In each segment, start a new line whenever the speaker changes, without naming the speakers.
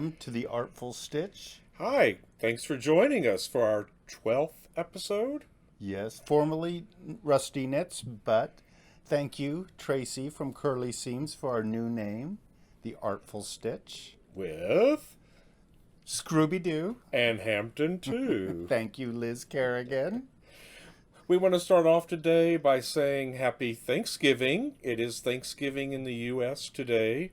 welcome to the Artful Stitch.
Hi, thanks for joining us for our 12th episode.
Yes, formerly Rusty Knits, but thank you, Tracy from Curly Seams, for our new name, the Artful Stitch.
With
Scrooby-Doo.
And Hampton, too.
Thank you, Liz Kerrigan.
We want to start off today by saying Happy Thanksgiving. It is Thanksgiving in the U.S. today.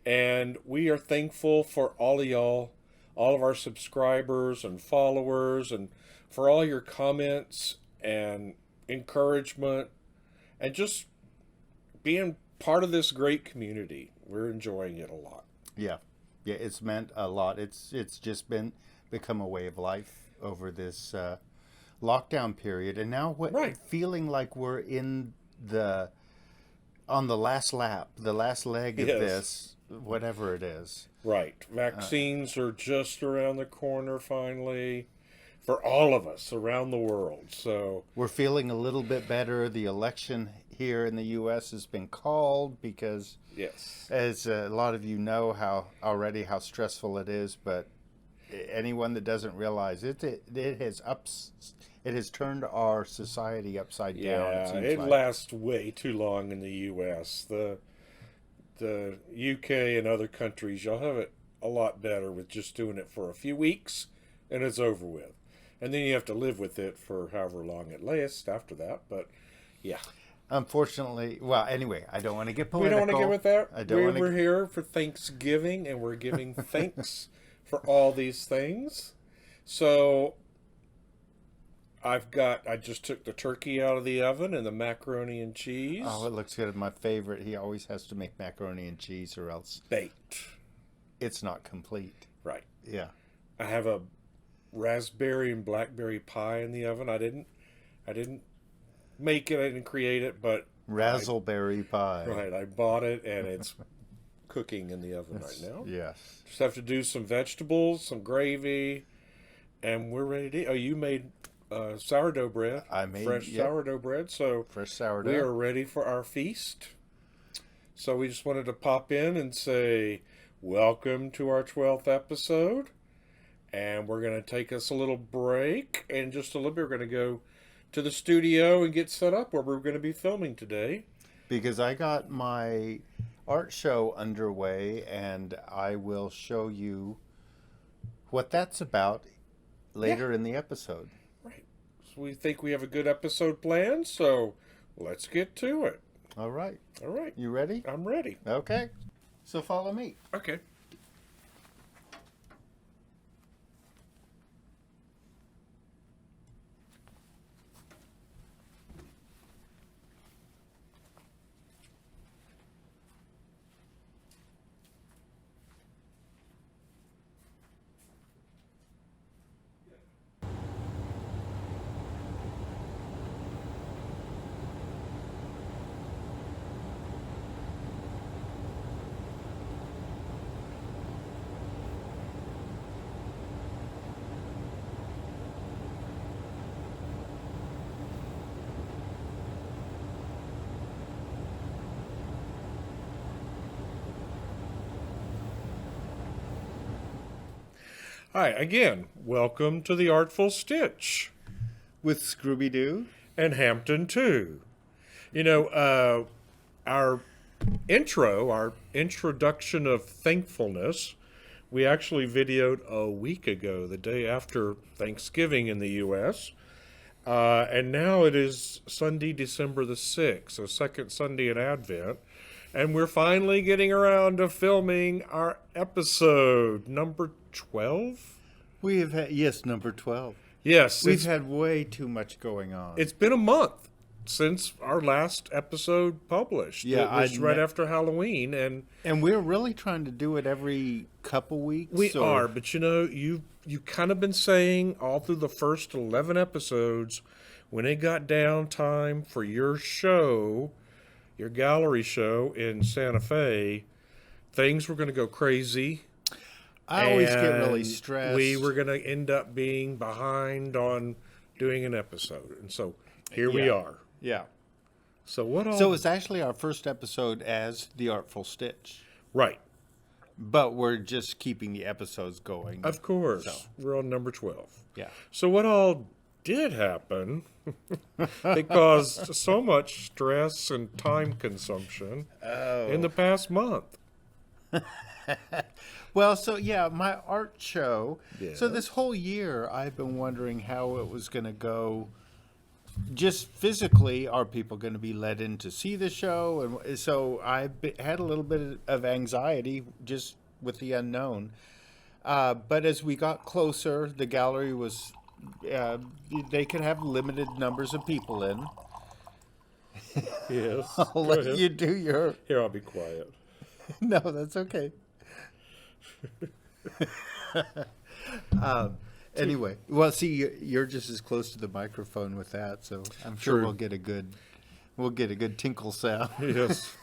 And we are thankful for all of y'all, all of our subscribers and followers, and for all your comments and encouragement and just being part of this great community. We're enjoying it a lot.
Yeah, it's meant a lot. It's just become a way of life over this lockdown period, and now feeling like we're on the last lap, the last leg of this, whatever it is.
Right. Vaccines are just around the corner finally for all of us around the world. So
we're feeling a little bit better. The election here in the U.S. has been called because, as a lot of you know how stressful it is, but anyone that doesn't realize it has turned our society upside down.
It lasts way too long in the U.S. The UK and other countries, you'll have it a lot better with just doing it for a few weeks and it's over with. And then you have to live with it for however long it lasts after that. But yeah.
Unfortunately, well, anyway, I don't want to get political.
We don't want to get with that. We're here for Thanksgiving and we're giving thanks for all these things. So I just took the turkey out of the oven and the macaroni and cheese.
Oh, it looks good. My favorite. He always has to make macaroni and cheese or else
baked.
It's not complete.
Right.
Yeah.
I have a raspberry and blackberry pie in the oven. I didn't make it. I didn't create it, but
raspberry pie.
Right. I bought it and it's cooking in the oven right now.
Yes.
Just have to do some vegetables, some gravy, and we're ready to eat. Oh, you made sourdough bread.
I made
fresh sourdough bread. So
fresh sourdough.
We are ready for our feast. So we just wanted to pop in and say welcome to our 12th episode. And we're going to take us a little break. And just a little bit, we're going to go to the studio and get set up where we're going to be filming today.
Because I got my art show underway, and I will show you what that's about later in the episode.
Right. So we think we have a good episode planned, so let's get to it.
All right. You ready?
I'm ready.
Okay. So follow me.
Okay. Hi, again, welcome to the Artful Stitch.
With Scrooby-Doo.
And Hampton, too. You know, our introduction of thankfulness, we actually videoed a week ago, the day after Thanksgiving in the U.S., and now it is Sunday, December the 6th, so second Sunday in Advent, and we're finally getting around to filming our episode number 12?
We have had, number 12.
Yes.
We've had way too much going on.
It's been a month since our last episode published.
Yeah,
it was right after Halloween. And
we're really trying to do it every couple weeks.
We are, but you know, you've kind of been saying all through the first 11 episodes, when it got down time for your show, your gallery show in Santa Fe, things were going to go crazy.
I always get really stressed.
We were going to end up being behind on doing an episode. And so here we are.
Yeah.
So what all...
So it's actually our first episode as The Artful Stitch.
Right.
But we're just keeping the episodes going.
Of course. So. We're on number 12.
Yeah.
So what all did happen that caused so much stress and time consumption in the past month?
Well, so yeah, my art show.
Yeah.
So this whole year, I've been wondering how it was going to go. Just physically, are people going to be let in to see the show? And so I had a little bit of anxiety just with the unknown. But as we got closer, the gallery was, they could have limited numbers of people in.
Yes.
I'll let you do your...
Here, I'll be quiet.
No, that's okay. Anyway, well, see, you're just as close to the microphone with that, so I'm sure we'll get a good tinkle sound.
Yes,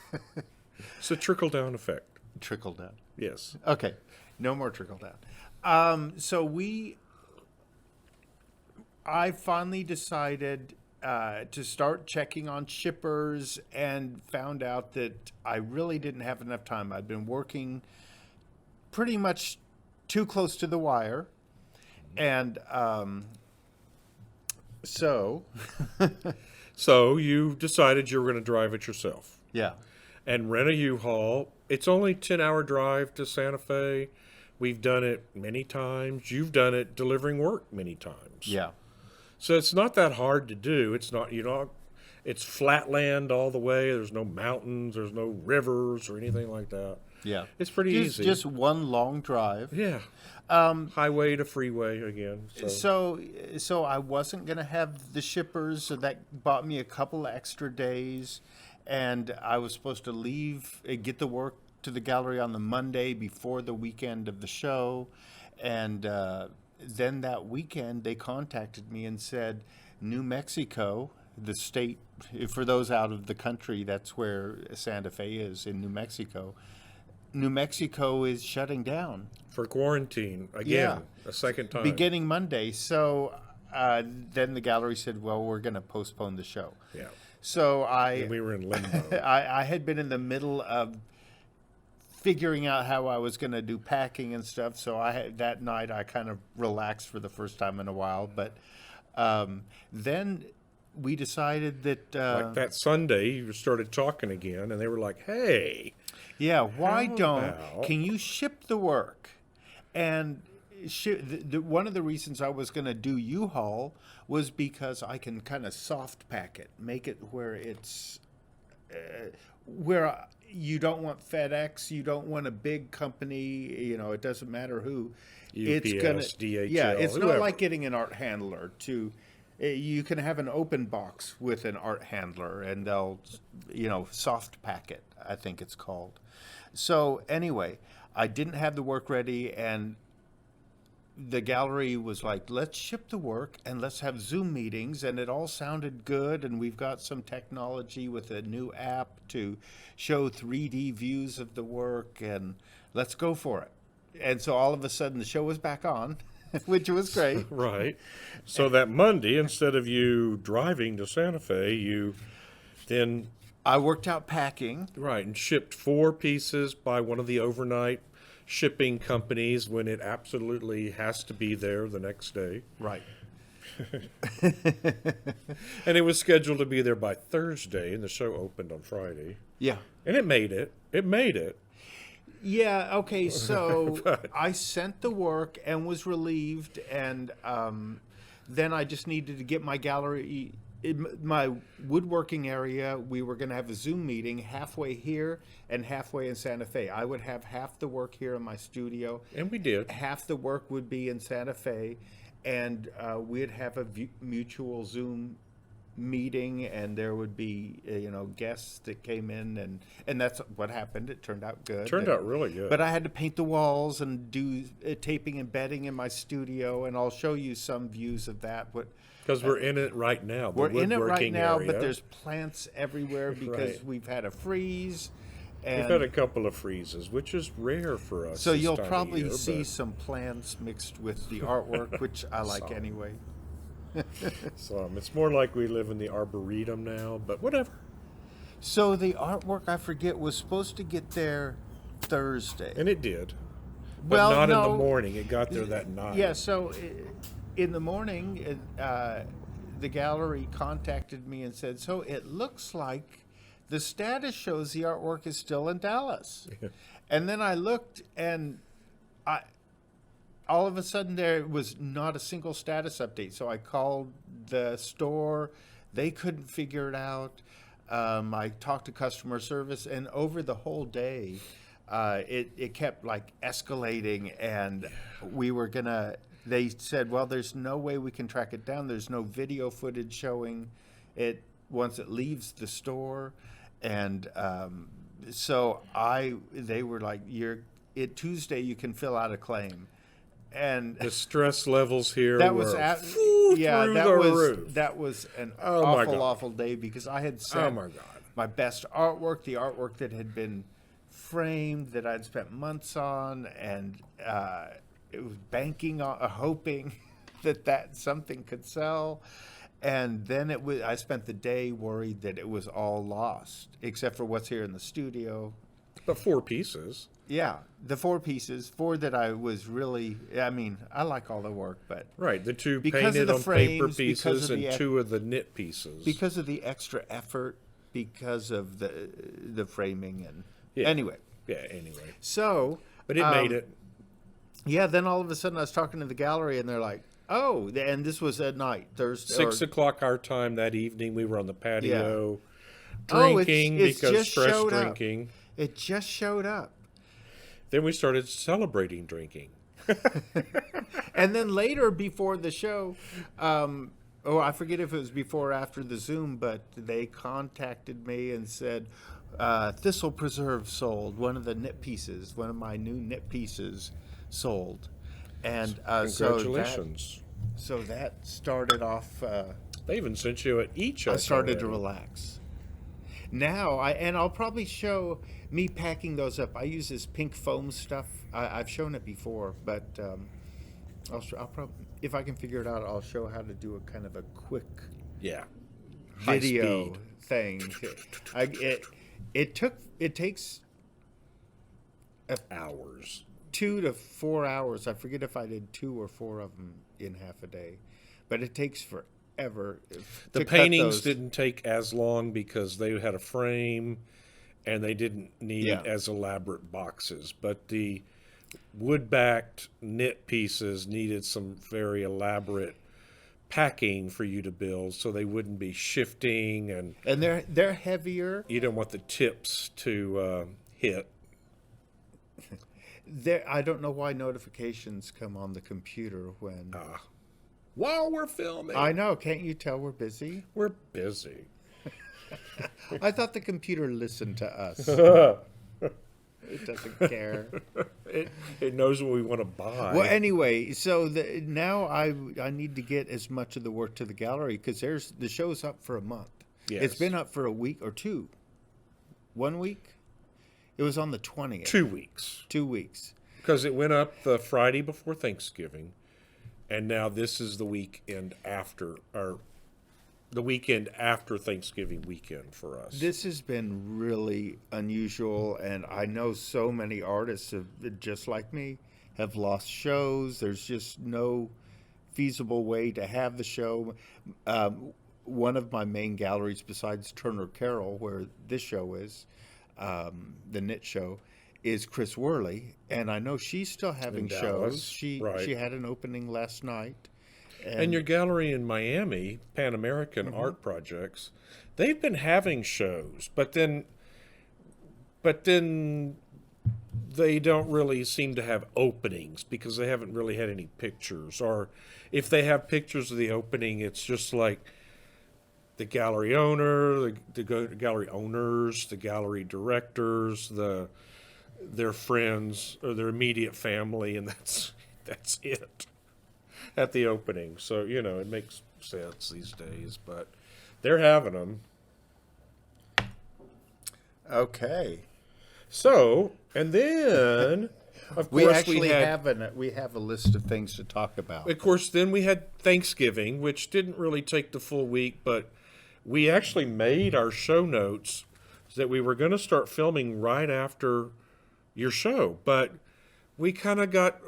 it's a trickle down effect.
Trickle down.
Yes.
Okay, no more trickle down. I finally decided to start checking on shippers and found out that I really didn't have enough time. I'd been working pretty much too close to the wire. And so
you decided you were going to drive it yourself.
Yeah.
And rent a U-Haul. It's only a 10-hour drive to Santa Fe. We've done it many times. You've done it delivering work many times.
Yeah.
So it's not that hard to do. It's not, it's flat land all the way. There's no mountains. There's no rivers or anything like that.
Yeah.
It's pretty easy.
Just one long drive.
Yeah. Highway to freeway again.
So I wasn't going to have the shippers, so that bought me a couple of extra days. And I was supposed to leave, get the work to the gallery on the Monday before the weekend of the show. And then that weekend, they contacted me and said, New Mexico, the state, for those out of the country, that's where Santa Fe is, in New Mexico. New Mexico is shutting down.
For quarantine, again, a second time.
Beginning Monday. So then the gallery said, well, we're going to postpone the show.
Yeah.
So
we were in limbo.
I had been in the middle of figuring out how I was going to do packing and stuff. So that night I kind of relaxed for the first time in a while. But then we decided that...
like that Sunday, you started talking again, and they were like, hey...
Yeah, can you ship the work? And one of the reasons I was going to do U-Haul was because I can kind of soft pack it, make it where it's where you don't want FedEx, you don't want a big company, it doesn't matter who.
UPS, DHL,
yeah, it's
whoever.
not like getting an art handler to. You can have an open box with an art handler, and they'll, soft pack it, I think it's called. So anyway, I didn't have the work ready, and the gallery was like, let's ship the work and let's have Zoom meetings. And it all sounded good. And we've got some technology with a new app to show 3D views of the work, and let's go for it. And so all of a sudden the show was back on, which was great.
Right. So that Monday, instead of you driving to Santa Fe,
I worked out packing.
Right, and shipped 4 pieces by one of the overnight shipping companies when it absolutely has to be there the next day.
Right.
And it was scheduled to be there by Thursday, and the show opened on Friday.
Yeah.
And it made it. It made it.
Yeah, okay, so I sent the work and was relieved, and then I just needed to get my gallery... In my woodworking area, we were going to have a Zoom meeting halfway here and halfway in Santa Fe. I would have half the work here in my studio.
And we did.
Half the work would be in Santa Fe, and we'd have a mutual Zoom meeting, and there would be guests that came in, and that's what happened. It turned out good.
Turned out really good.
But I had to paint the walls and do taping and bedding in my studio, and I'll show you some views of that.
Because we're in it right now.
We're in it right now,
area.
but there's plants everywhere because we've had a freeze. And
we've had a couple of freezes, which is rare for us.
So you'll probably see some plants mixed with the artwork, which I like anyway.
It's more like we live in the Arboretum now, but whatever.
So the artwork, I forget, was supposed to get there Thursday.
And it did. But not in the morning. It got there that night.
Yeah, so in the morning, the gallery contacted me and said, so it looks like the status shows the artwork is still in Dallas. And then I looked, and all of a sudden there was not a single status update. So I called the store. They couldn't figure it out. I talked to customer service, and over the whole day, it kept like escalating, and they said, well, there's no way we can track it down. There's no video footage showing it once it leaves the store. And so they were like, Tuesday you can fill out a claim. And
the stress levels here
that
were
was
through the roof.
That was an awful day, because I had sent my best artwork, the artwork that had been framed, that I'd spent months on, and it was banking on, hoping that something could sell. And then I spent the day worried that it was all lost, except for what's here in the studio.
But 4 pieces.
Yeah, the 4 pieces, 4 that I was really, I like all the work, but...
Right, the 2 painted on paper pieces and 2 of the knit pieces.
Because of the extra effort, because of the framing, and... Anyway. So...
But it made it.
Yeah, then all of a sudden I was talking to the gallery, and they're like, oh, and this was at night, Thursday.
6 o'clock our time that evening, we were on the patio drinking, because fresh drinking.
It just showed up.
Then we started celebrating drinking.
And then later, before the show, I forget if it was before or after the Zoom, but they contacted me and said, Thistle Preserve sold, one of the knit pieces, one of my new knit pieces sold. And
congratulations.
So that started off...
they even sent you each.
I started to relax. Now, I'll probably show me packing those up. I use this pink foam stuff. I've shown it before, but I'll probably, if I can figure it out, I'll show how to do a kind of a quick video thing. It takes
hours,
2 to 4 hours. I forget if I did 2 or 4 of them in half a day, but it takes forever.
The paintings didn't take as long because they had a frame and they didn't need as elaborate boxes. But the wood-backed knit pieces needed some very elaborate packing for you to build, so they wouldn't be shifting, and
they're heavier.
You don't want the tips to hit.
I don't know why notifications come on the computer when
while we're filming.
I know. Can't you tell we're busy?
We're busy.
I thought the computer listened to us. It doesn't care.
It knows what we want to buy.
Well, anyway, so now I need to get as much of the work to the gallery, because the show's up for a month.
Yes.
It's been up for a week or 2. 1 week? It was on the 20th.
2 weeks.
2 weeks.
Because it went up the Friday before Thanksgiving, and now this is the weekend after, or the weekend after Thanksgiving weekend for us.
This has been really unusual, and I know so many artists have, just like me, have lost shows. There's just no feasible way to have the show. One of my main galleries, besides Turner Carroll, where this show is, the knit show, is Chris Worley, and I know she's still having shows. She had an opening last night.
And your gallery in Miami, Pan American Art Projects, they've been having shows, but then they don't really seem to have openings because they haven't really had any pictures. Or if they have pictures of the opening, it's just like the gallery owner, the gallery owners, the gallery directors, their friends or their immediate family, and that's it at the opening. So, it makes sense these days, but they're having them.
Okay.
So, and then, of course, we
have a list of things to talk about.
Of course, then we had Thanksgiving, which didn't really take the full week, but we actually made our show notes that we were going to start filming right after your show. But we kind of got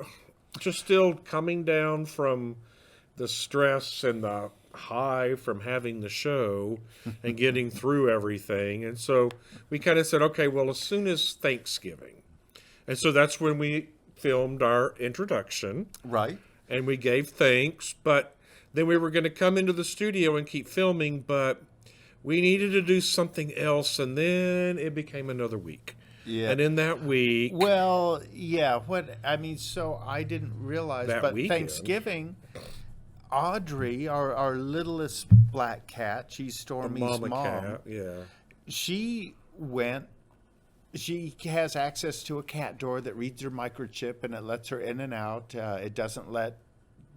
just still coming down from the stress and the high from having the show and getting through everything. And so we kind of said, okay, well, as soon as Thanksgiving. And so that's when we filmed our introduction.
Right.
And we gave thanks, but then we were going to come into the studio and keep filming, but we needed to do something else, and then it became another week.
Yeah.
And in that week...
Well, yeah, so I didn't realize, but weekend, Thanksgiving, Audrey, our littlest black cat, she's Stormy's mom.
Cat, yeah.
She has access to a cat door that reads her microchip, and it lets her in and out. It doesn't let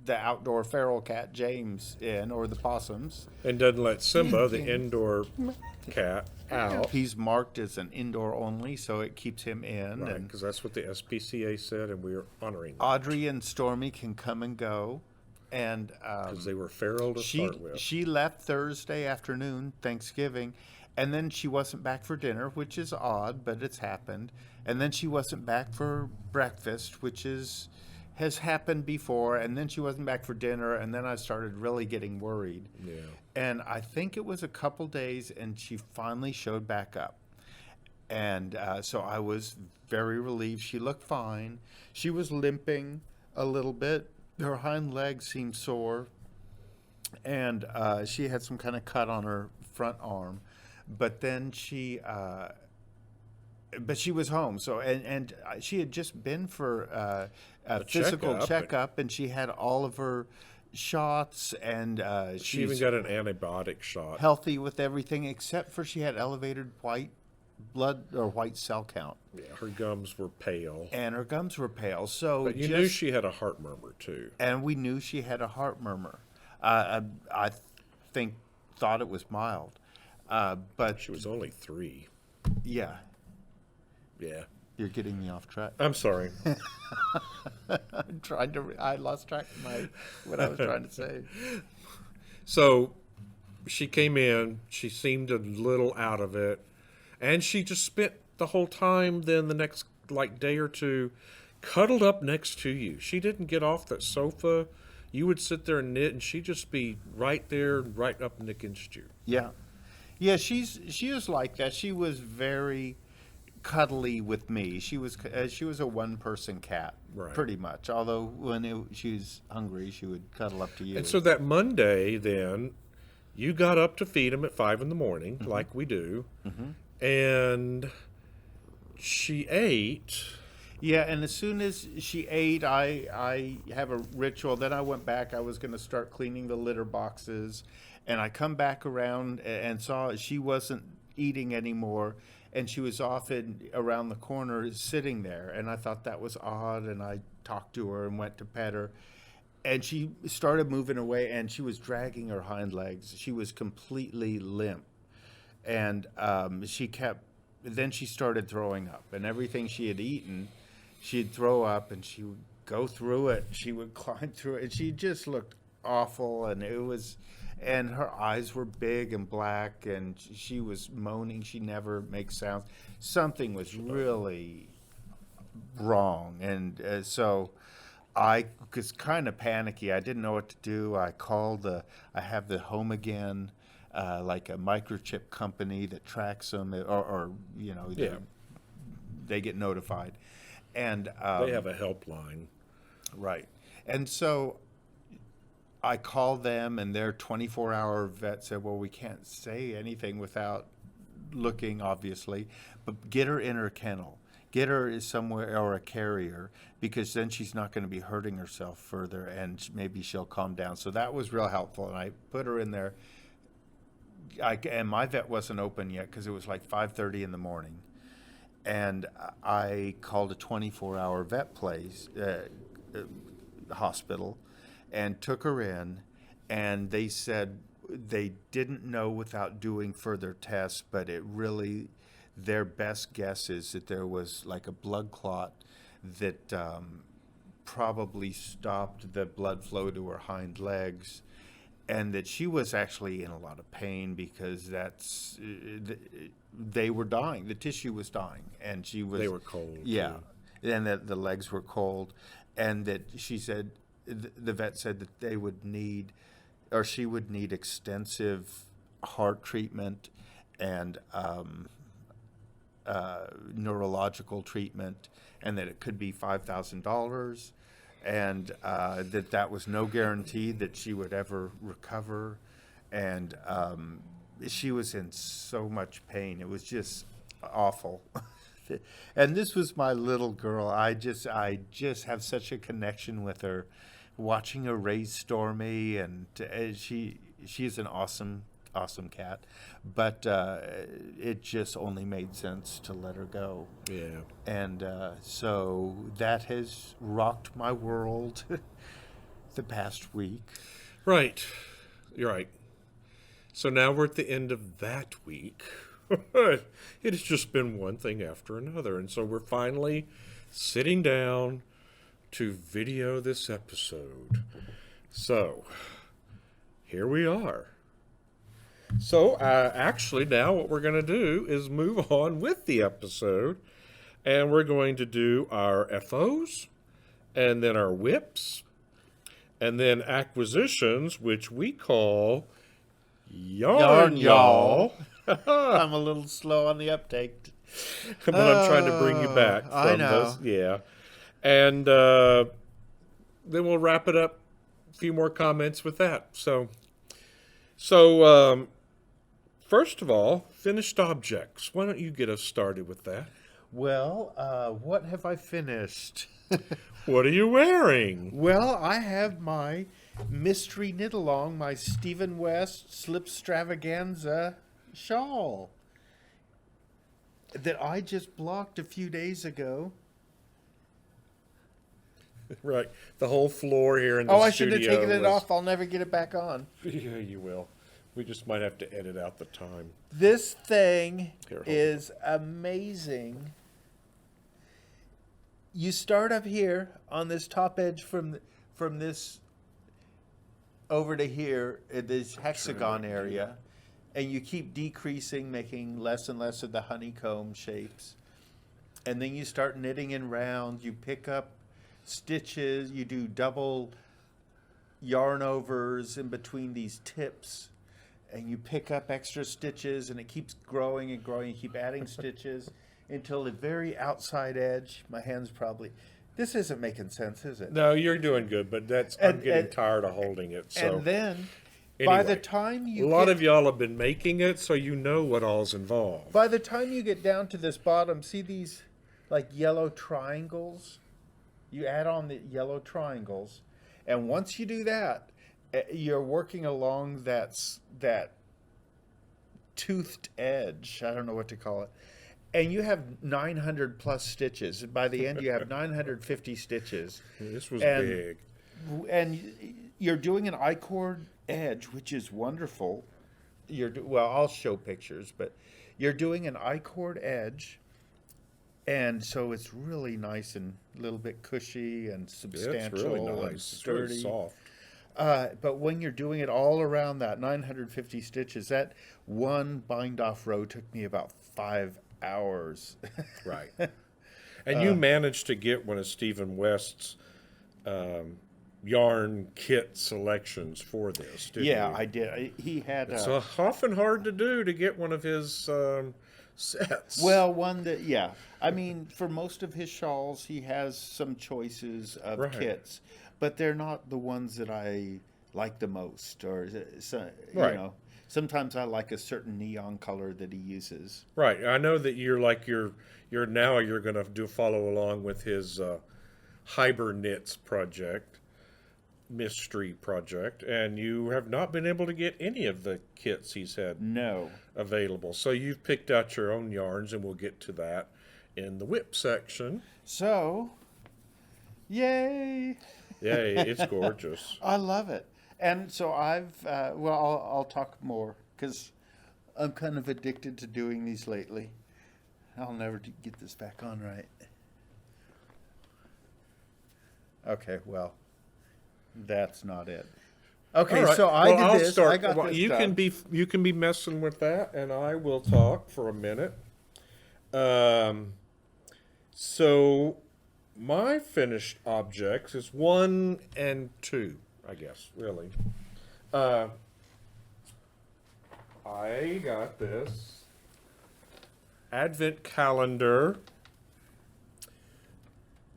the outdoor feral cat James in, or the possums. And
doesn't let Simba, the indoor cat, out.
He's marked as an indoor only, so it keeps him in.
Right, because that's what the SPCA said, and we are honoring that.
Audrey and Stormy can come and go. And
because they were feral to start with.
She left Thursday afternoon, Thanksgiving, and then she wasn't back for dinner, which is odd, but it's happened. And then she wasn't back for breakfast, which has happened before. And then she wasn't back for dinner, and then I started really getting worried.
Yeah.
And I think it was a couple days, and she finally showed back up. And so I was very relieved. She looked fine. She was limping a little bit. Her hind legs seemed sore, and she had some kind of cut on her front arm. But then she was home. So and she had just been for a physical checkup, and she had all of her shots, and
she even got an antibiotic shot.
Healthy with everything except for she had elevated white blood or white cell count.
Yeah, her gums were pale.
So
but you knew she had a heart murmur too.
And we knew she had a heart murmur. I thought it was mild. But
she was only 3.
Yeah.
Yeah.
You're getting me off track.
I'm sorry.
I lost track of what I was trying to say.
So she came in, she seemed a little out of it, and she just spent the whole time then the next day or two cuddled up next to you. She didn't get off that sofa. You would sit there and knit, and she'd just be right there, right up against you.
Yeah. Yeah, she was like that. She was very cuddly with me. She was a one-person cat, right, pretty much. Although when she was hungry, she would cuddle up to you.
And so that Monday, then, you got up to feed him at 5 in the morning, mm-hmm, like we do,
mm-hmm,
and she ate.
Yeah, and as soon as she ate, I have a ritual. Then I went back. I was going to start cleaning the litter boxes, and I come back around and saw she wasn't eating anymore, and she was off around the corner sitting there. And I thought that was odd, and I talked to her and went to pet her. And she started moving away, and she was dragging her hind legs. She was completely limp. And then she started throwing up. And everything she had eaten, she'd throw up, and she would go through it. She would climb through it. And she just looked awful, and her eyes were big and black, and she was moaning. She never makes sounds. Something was really wrong. And so I was kind of panicky. I didn't know what to do. I called I have the Home Again, like a microchip company that tracks them, or
yeah,
they get notified. And
they have a helpline.
Right. And so I called them, and their 24-hour vet said, well, we can't say anything without looking, obviously, but get her in her kennel. Get her somewhere, or a carrier, because then she's not going to be hurting herself further, and maybe she'll calm down. So that was real helpful, and I put her in there. And my vet wasn't open yet because it was like 5:30 in the morning. And I called a 24-hour vet place, hospital, and took her in, and they said they didn't know without doing further tests, but their best guess is that there was like a blood clot that probably stopped the blood flow to her hind legs, and that she was actually in a lot of pain because they were dying. The tissue was dying, and they
were cold.
Yeah, and that the legs were cold, and that she said the vet said that they would need, or she would need, extensive heart treatment and neurological treatment, and that it could be $5,000. And that was no guarantee that she would ever recover. And she was in so much pain. It was just awful. And this was my little girl. I just have such a connection with her, watching her raise Stormy. And she's an awesome cat. But it just only made sense to let her go.
Yeah.
And so that has rocked my world the past week.
Right. You're right. So now we're at the end of that week. It has just been one thing after another. And so we're finally sitting down to video this episode. So here we are. So actually now what we're going to do is move on with the episode. And we're going to do our FOs, and then our whips, and then acquisitions, which we call Yarn Y'all.
I'm a little slow on the uptake.
But I'm trying to bring you back from
I know.
this. Yeah. And then we'll wrap it up. A few more comments with that. So first of all, finished objects. Why don't you get us started with that?
Well, what have I finished?
What are you wearing?
Well, I have my mystery knit-along, my Stephen West Slipstravaganza shawl that I just blocked a few days ago.
Right. The whole floor here in the studio.
I should have taken it off. I'll never get it back on.
Yeah, you will. We just might have to edit out the time.
This thing is amazing. You start up here on this top edge from this over to here in this hexagon area, and you keep decreasing, making less and less of the honeycomb shapes. And then you start knitting in round. You pick up stitches. You do double yarn overs in between these tips. And you pick up extra stitches, and it keeps growing and growing. You keep adding stitches until the very outside edge. My hand's probably... This isn't making sense, is it?
No, you're doing good, but I'm getting tired of holding it. So.
And then,
anyway,
by the time you
a lot of y'all have been making it, so you know what all's involved.
By the time you get down to this bottom, see these like yellow triangles? You add on the yellow triangles, and once you do that, you're working along that toothed edge. I don't know what to call it. And you have 900 plus stitches. By the end, you have 950 stitches.
This was big.
And you're doing an I-cord edge, which is wonderful. Well, I'll show pictures, but you're doing an I-cord edge. And so it's really nice and a little bit cushy and substantial.
It's really nice.
And sturdy.
It's really soft.
But when you're doing it all around that 950 stitches, that one bind-off row took me about 5 hours.
Right. And you managed to get one of Stephen West's yarn kit selections for this, didn't you?
Yeah, I did. He had...
It's often hard to do to get one of his sets.
Well, one that, yeah. I mean, for most of his shawls, he has some choices of kits, but they're not the ones that I like the most. Or, you know, sometimes I like a certain neon color that he uses.
Right. I know that you're going to follow along with his Hiberknitalong project, mystery project, and you have not been able to get any of the kits he's had available. So you've picked out your own yarns, and we'll get to that in the whip section.
So, yay!
Yay, it's gorgeous.
I love it. And so I'll talk more because I'm kind of addicted to doing these lately. I'll never get this back on right. Okay, well, that's not it. Okay,
right.
so
I'll
this.
Start.
I got this
you
done.
can be messing with that, and I will talk for a minute. So my finished objects is 1 and 2, I guess, really. I got this Advent calendar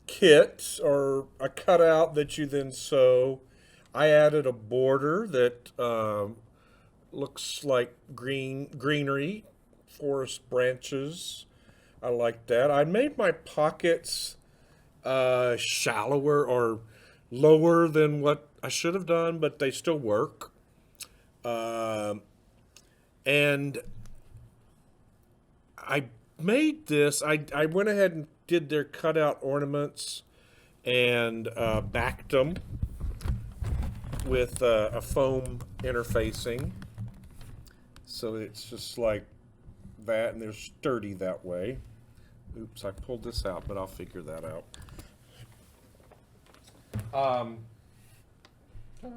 kit, or a cutout that you then sew. I added a border that looks like greenery, forest branches. I like that. I made my pockets shallower or lower than what I should have done, but they still work. And I made this. I went ahead and did their cutout ornaments and backed them with a foam interfacing. So it's just like that, and they're sturdy that way. Oops, I pulled this out, but I'll figure that out. We'll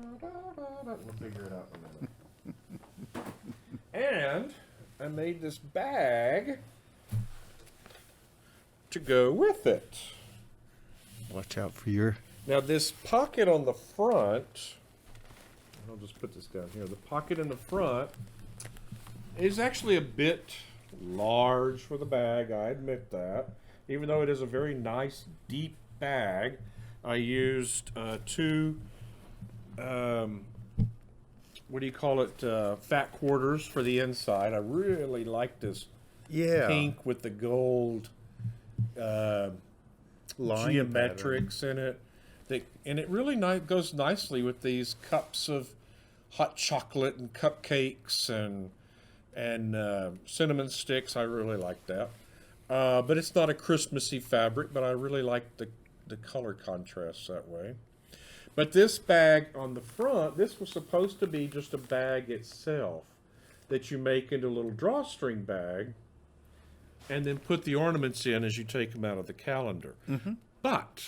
figure it out in a minute. And I made this bag to go with it.
Watch out for your...
Now this pocket on the front, I'll just put this down here. The pocket in the front is actually a bit large for the bag, I admit that. Even though it is a very nice, deep bag, I used two, what do you call it, fat quarters for the inside. I really like this pink with the gold geometrics in it. And it really goes nicely with these cups of hot chocolate and cupcakes and cinnamon sticks. I really like that. But it's not a Christmassy fabric, but I really like the color contrast that way. But this bag on the front, this was supposed to be just a bag itself that you make into a little drawstring bag and then put the ornaments in as you take them out of the calendar. Mm-hmm. But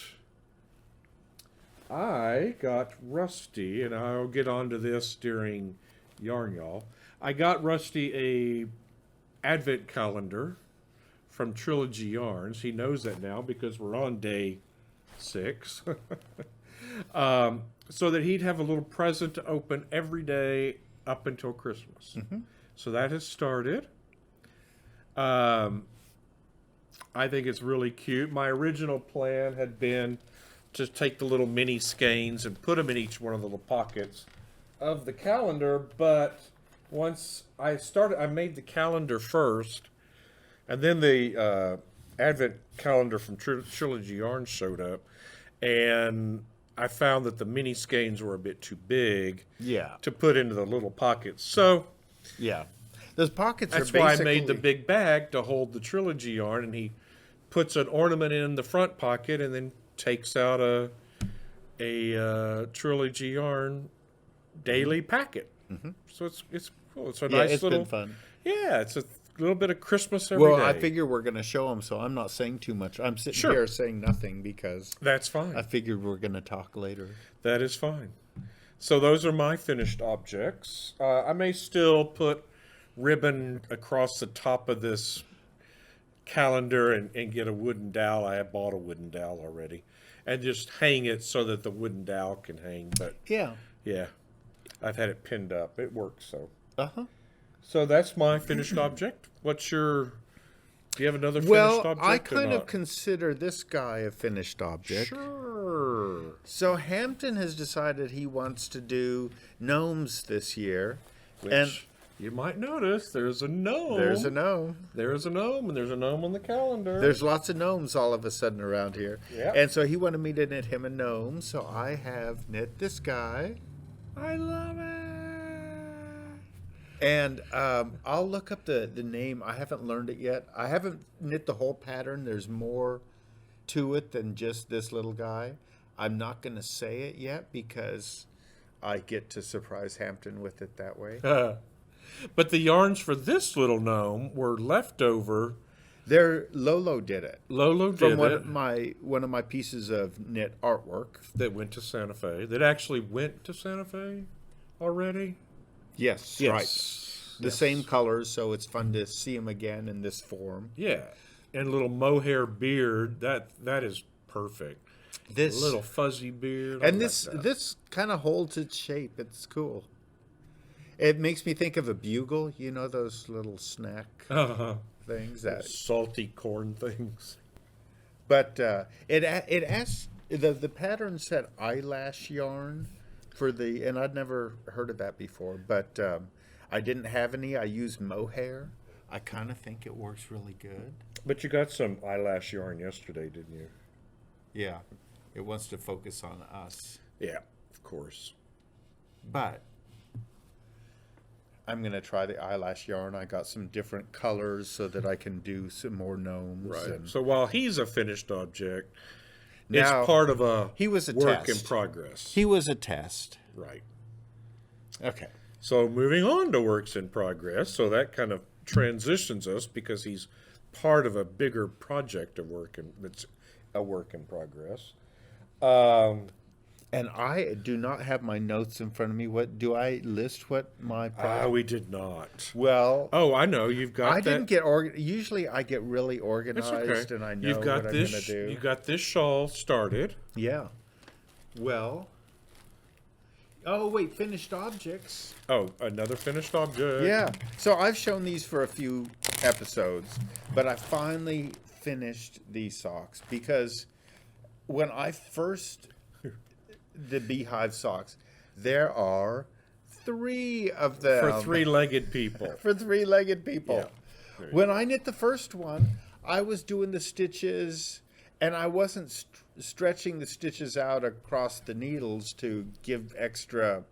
I got Rusty, and I'll get onto this during Yarn Y'all. I got Rusty a advent calendar from Trilogy Yarns. He knows that now because we're on day 6. So that he'd have a little present to open every day up until Christmas. Mm-hmm. So that has started. I think it's really cute. My original plan had been to take the little mini skeins and put them in each one of the little pockets of the calendar, but once I made the calendar first, and then the advent calendar from Trilogy Yarns showed up, and I found that the mini skeins were a bit too big to put into the little pockets. So
those pockets
that's why I made the big bag to hold the Trilogy yarn, and he puts an ornament in the front pocket and then takes out a Trilogy Yarn daily packet. Mm-hmm. So it's cool. It's a nice little.
It's been fun.
Yeah, it's a little bit of Christmas every day.
Well, I figure we're going to show them, so I'm not saying too much. I'm sitting here saying nothing because
that's fine.
I figured we're going to talk later.
That is fine. So those are my finished objects. I may still put ribbon across the top of this calendar and get a wooden dowel. I have bought a wooden dowel already, and just hang it so that the wooden dowel can hang. But yeah, I've had it pinned up. It works. So So that's my finished object. Do you have another finished object?
Well, I kind of consider this guy a finished object.
Sure.
So Hampton has decided he wants to do gnomes this year.
Which you might notice there's a gnome.
There's a gnome.
There's a gnome, and there's a gnome on the calendar.
There's lots of gnomes all of a sudden around here. Yeah. And so he wanted me to knit him a gnome, so I have knit this guy.
I love it.
And I'll look up the name. I haven't learned it yet. I haven't knit the whole pattern. There's more to it than just this little guy. I'm not going to say it yet because I get to surprise Hampton with it that way.
But the yarns for this little gnome were leftover.
Lolo did it.
Lolo did
from
it.
One of my pieces of knit artwork.
That went to Santa Fe. That actually went to Santa Fe? already?
Yes, right. The same colors, so it's fun to see them again in this form.
Yeah, and little mohair beard. That is perfect. This little fuzzy beard,
and this kind of holds its shape. It's cool. It makes me think of a bugle. You know those little snack things, that
salty corn things.
But it asks the pattern said eyelash yarn for the, and I'd never heard of that before. But I didn't have any. I used mohair. I kind of think it works really good.
But you got some eyelash yarn yesterday, didn't you?
Yeah, it wants to focus on us.
Yeah, of course.
But I'm going to try the eyelash yarn. I got some different colors so that I can do some more gnomes.
Right. So while he's a finished object, now, it's part of a work in progress.
He was a test.
Right.
Okay.
So moving on to works in progress. So that kind of transitions us because he's part of a bigger project of work, and that's a work in progress.
And I do not have my notes in front of me. What do I list? What my
we did not.
Well,
I know you've got.
I didn't get Usually, I get really organized, and I know what I'm going to do.
You got this shawl started.
Yeah. Well. Oh wait, finished objects.
Oh, another finished object.
Yeah. So I've shown these for a few episodes, but I finally finished these socks because when I first the Beehive Socks, there are 3 of them.
For 3-legged people.
For 3-legged people.
Yeah.
When I knit the first one, I was doing the stitches, and I wasn't stretching the stitches out across the needles to give extra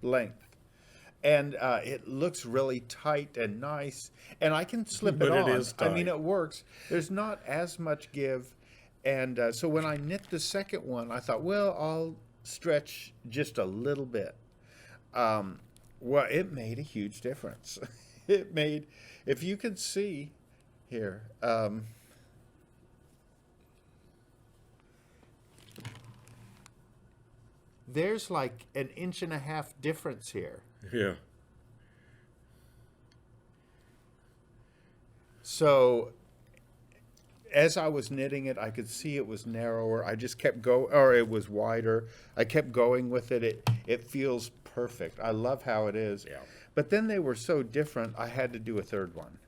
length. And it looks really tight and nice, and I can slip it on.
It is tight.
I mean, it works. There's not as much give. And so when I knit the second one, I thought, well, I'll stretch just a little bit. Well, it made a huge difference. It made, if you can see here, there's like 1.5 inches difference here.
Yeah.
So as I was knitting it, I could see it was narrower. I just kept going, or it was wider. I kept going with it. It feels perfect. I love how it is.
Yeah.
But then they were so different, I had to do a third one.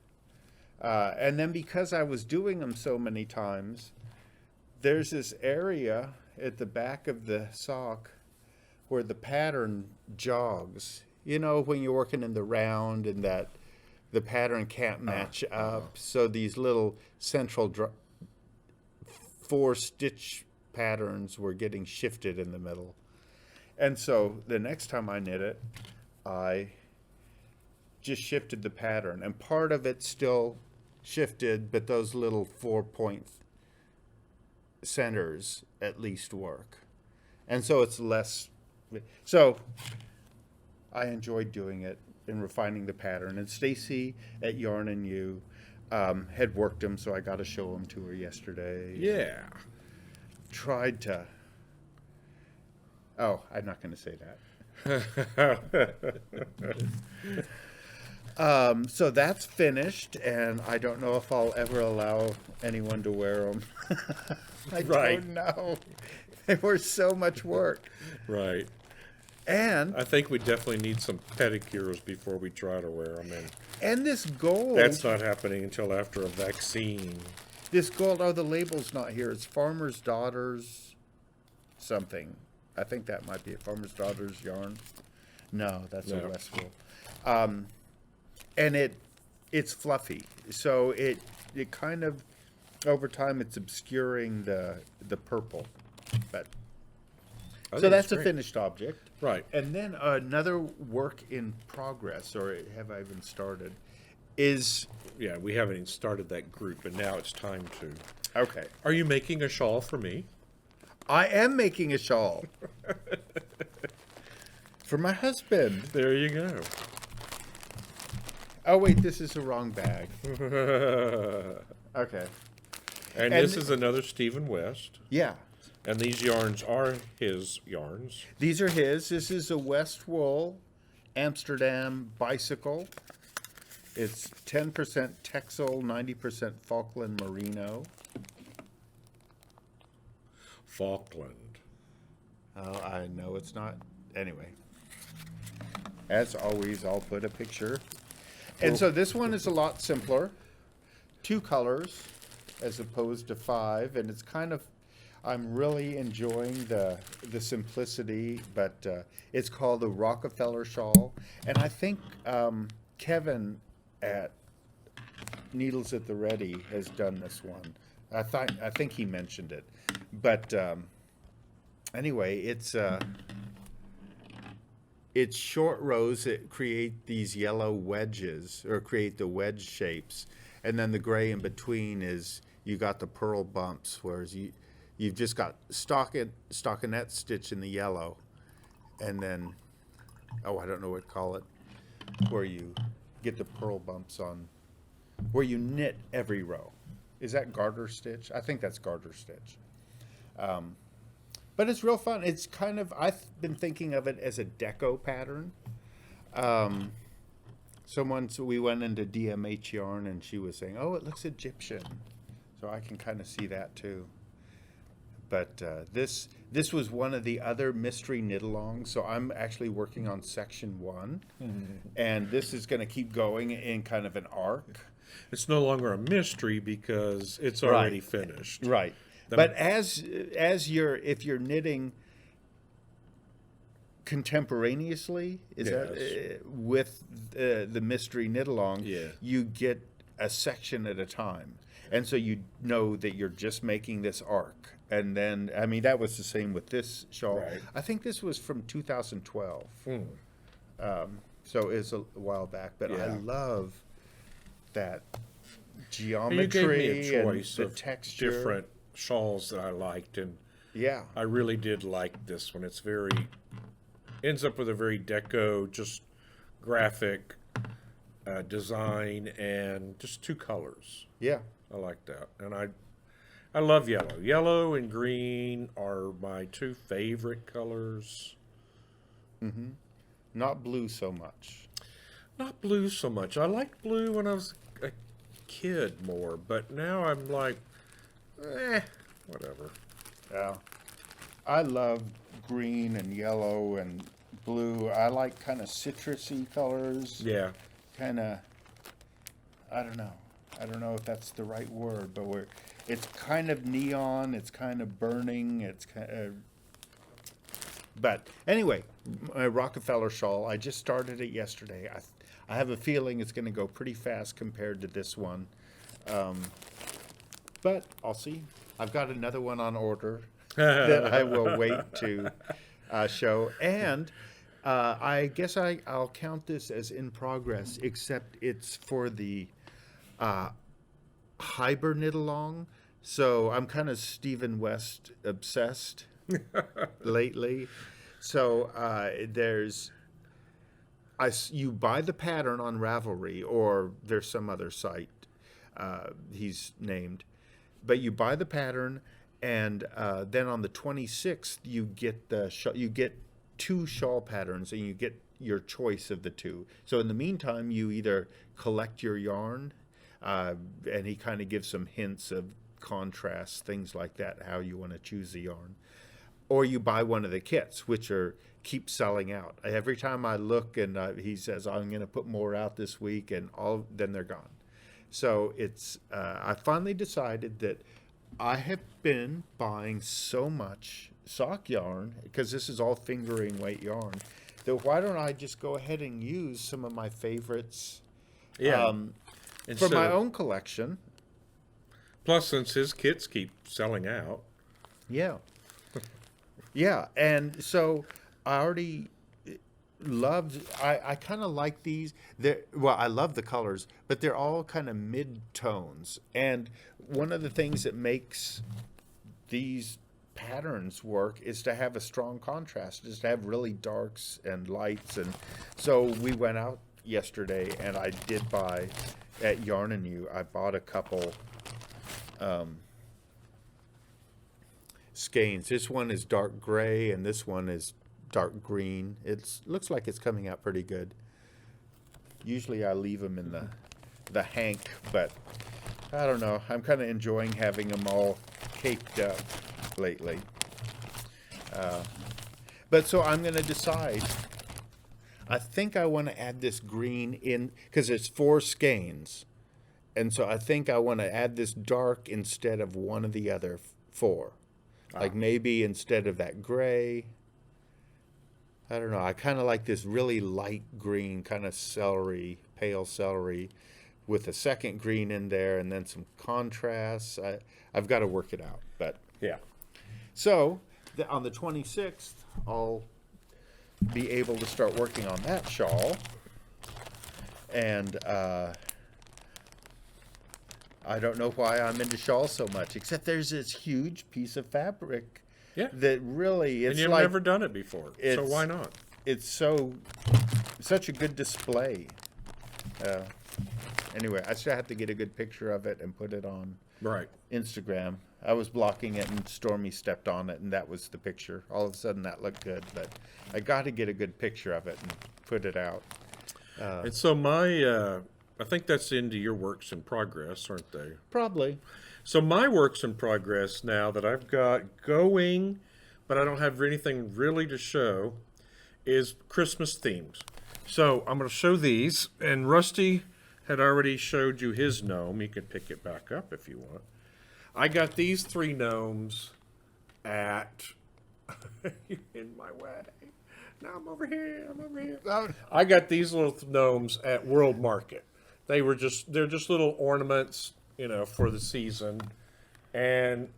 And then because I was doing them so many times, there's this area at the back of the sock where the pattern jogs. You know, when you're working in the round and that the pattern can't match up. So these little central 4-stitch patterns were getting shifted in the middle. And so the next time I knit it, I just shifted the pattern. And part of it still shifted, but those little 4-point centers at least work. And so it's less. So I enjoyed doing it and refining the pattern. And Stacy at Yarn and You had worked them, so I got to show them to her yesterday.
Yeah.
Tried to. Oh, I'm not going to say that. So that's finished, and I don't know if I'll ever allow anyone to wear them. I don't know. They were so much work.
Right.
And
I think we definitely need some pedicures before we try to wear them.
And this gold.
That's not happening until after a vaccine.
This gold, the label's not here. It's Farmer's Daughter's something. I think that might be it. Farmer's Daughter's Yarn. No, that's a Westwool. And it's fluffy. So it kind of, over time, it's obscuring the purple. But so that's a finished object.
Right.
And then another work in progress, or have I even started, is...
Yeah, we haven't even started that group, but now it's time to.
Okay.
Are you making a shawl for me?
I am making a shawl. For my husband.
There you go.
Oh, wait, this is the wrong bag. Okay.
And this is another Stephen West.
Yeah.
And these yarns are his yarns.
These are his. This is a West Wool Amsterdam bicycle. It's 10% Texel, 90% Falkland Merino.
Falkland.
Oh, I know it's not. Anyway. As always, I'll put a picture. And so this one is a lot simpler. 2 colors as opposed to 5. And it's kind of, I'm really enjoying the simplicity, but it's called the Rockefeller Shawl. And I think Kevin at Needles at the Ready has done this one. I think he mentioned it. But anyway, it's short rows that create these yellow wedges, or create the wedge shapes. And then the gray in between is, you got the pearl bumps, whereas you've just got stockinette stitch in the yellow, and then, oh, I don't know what to call it, where you get the pearl bumps on, where you knit every row. Is that garter stitch? I think that's garter stitch. But it's real fun. It's kind of, I've been thinking of it as a deco pattern. So we went into DMH Yarn, and she was saying, oh, it looks Egyptian. So I can kind of see that too. But this was one of the other mystery knit-alongs. So I'm actually working on section 1. And this is going to keep going in kind of an arc.
It's no longer a mystery because it's already finished.
Right. But if you're knitting contemporaneously, with the mystery knit-along, you get a section at a time. And so you know that you're just making this arc. And then, I mean, that was the same with this shawl. Right. I think this was from 2012. So it's a while back. But I love that geometry,
you gave me a choice
and the
of
texture.
Different shawls that I liked. And I really did like this one. It's ends up with a very deco, just graphic design, and just 2 colors.
Yeah.
I like that. And I love yellow. Yellow and green are my 2 favorite colors.
Not blue so much.
Not blue so much. I liked blue when I was a kid more, but now I'm like, whatever.
Yeah. I love green and yellow and blue. I like kind of citrusy colors. Yeah. Kind of, I don't know. I don't know if that's the right word, but it's kind of neon. It's kind of burning. It's kind of, but anyway, my Rockefeller shawl, I just started it yesterday. I have a feeling it's going to go pretty fast compared to this one. But I'll see. I've got another one on order that I will wait to show. And I guess I'll count this as in progress, except it's for the Hiberknitalong. So I'm kind of Stephen West obsessed lately. So you buy the pattern on Ravelry, or there's some other site he's named, but you buy the pattern, and then on the 26th you get you get 2 shawl patterns, and you get your choice of the 2. So in the meantime, you either collect your yarn, and he kind of gives some hints of contrast, things like that, how you want to choose the yarn, or you buy one of the kits, which keep selling out. Every time I look, and he says, I'm going to put more out this week, and then they're gone. So it's I finally decided that I have been buying so much sock yarn, because this is all fingering weight yarn, that why don't I just go ahead and use some of my favorites for my own collection.
Plus, since his kits keep selling out.
Yeah. Yeah, and so I already loved, I kind of like these. I love the colors, but they're all kind of mid-tones. And one of the things that makes these patterns work is to have a strong contrast, is to have really darks and lights. And so we went out yesterday, and I did buy at Yarn and You, I bought a couple skeins. This one is dark gray and this one is dark green. It looks like it's coming out pretty good. Usually I leave them in the hank, but I don't know. I'm kind of enjoying having them all caked up lately. But so I'm going to decide. I think I want to add this green in, because it's 4 skeins. And so I think I want to add this dark instead of one of the other 4. Like maybe instead of that gray. I don't know. I kind of like this really light green, kind of celery, pale celery, with a second green in there and then some contrasts. I've got to work it out. But
yeah.
So on the 26th, I'll be able to start working on that shawl. And I don't know why I'm into shawls so much, except there's this huge piece of fabric that really, it's
and you've
like,
never done it before, so why not?
It's such a good display. Anyway, I still have to get a good picture of it and put it on Instagram. I was blocking it and Stormy stepped on it, and that was the picture. All of a sudden that looked good, but I got to get a good picture of it and put it out.
And so I think that's into your works in progress, aren't they?
Probably.
So my works in progress now that I've got going, but I don't have anything really to show, is Christmas themed. So I'm going to show these, and Rusty had already showed you his gnome. You can pick it back up if you want. I got these 3 gnomes at... You're in my way. Now I'm over here. I got these little gnomes at World Market. They're just little ornaments, for the season. And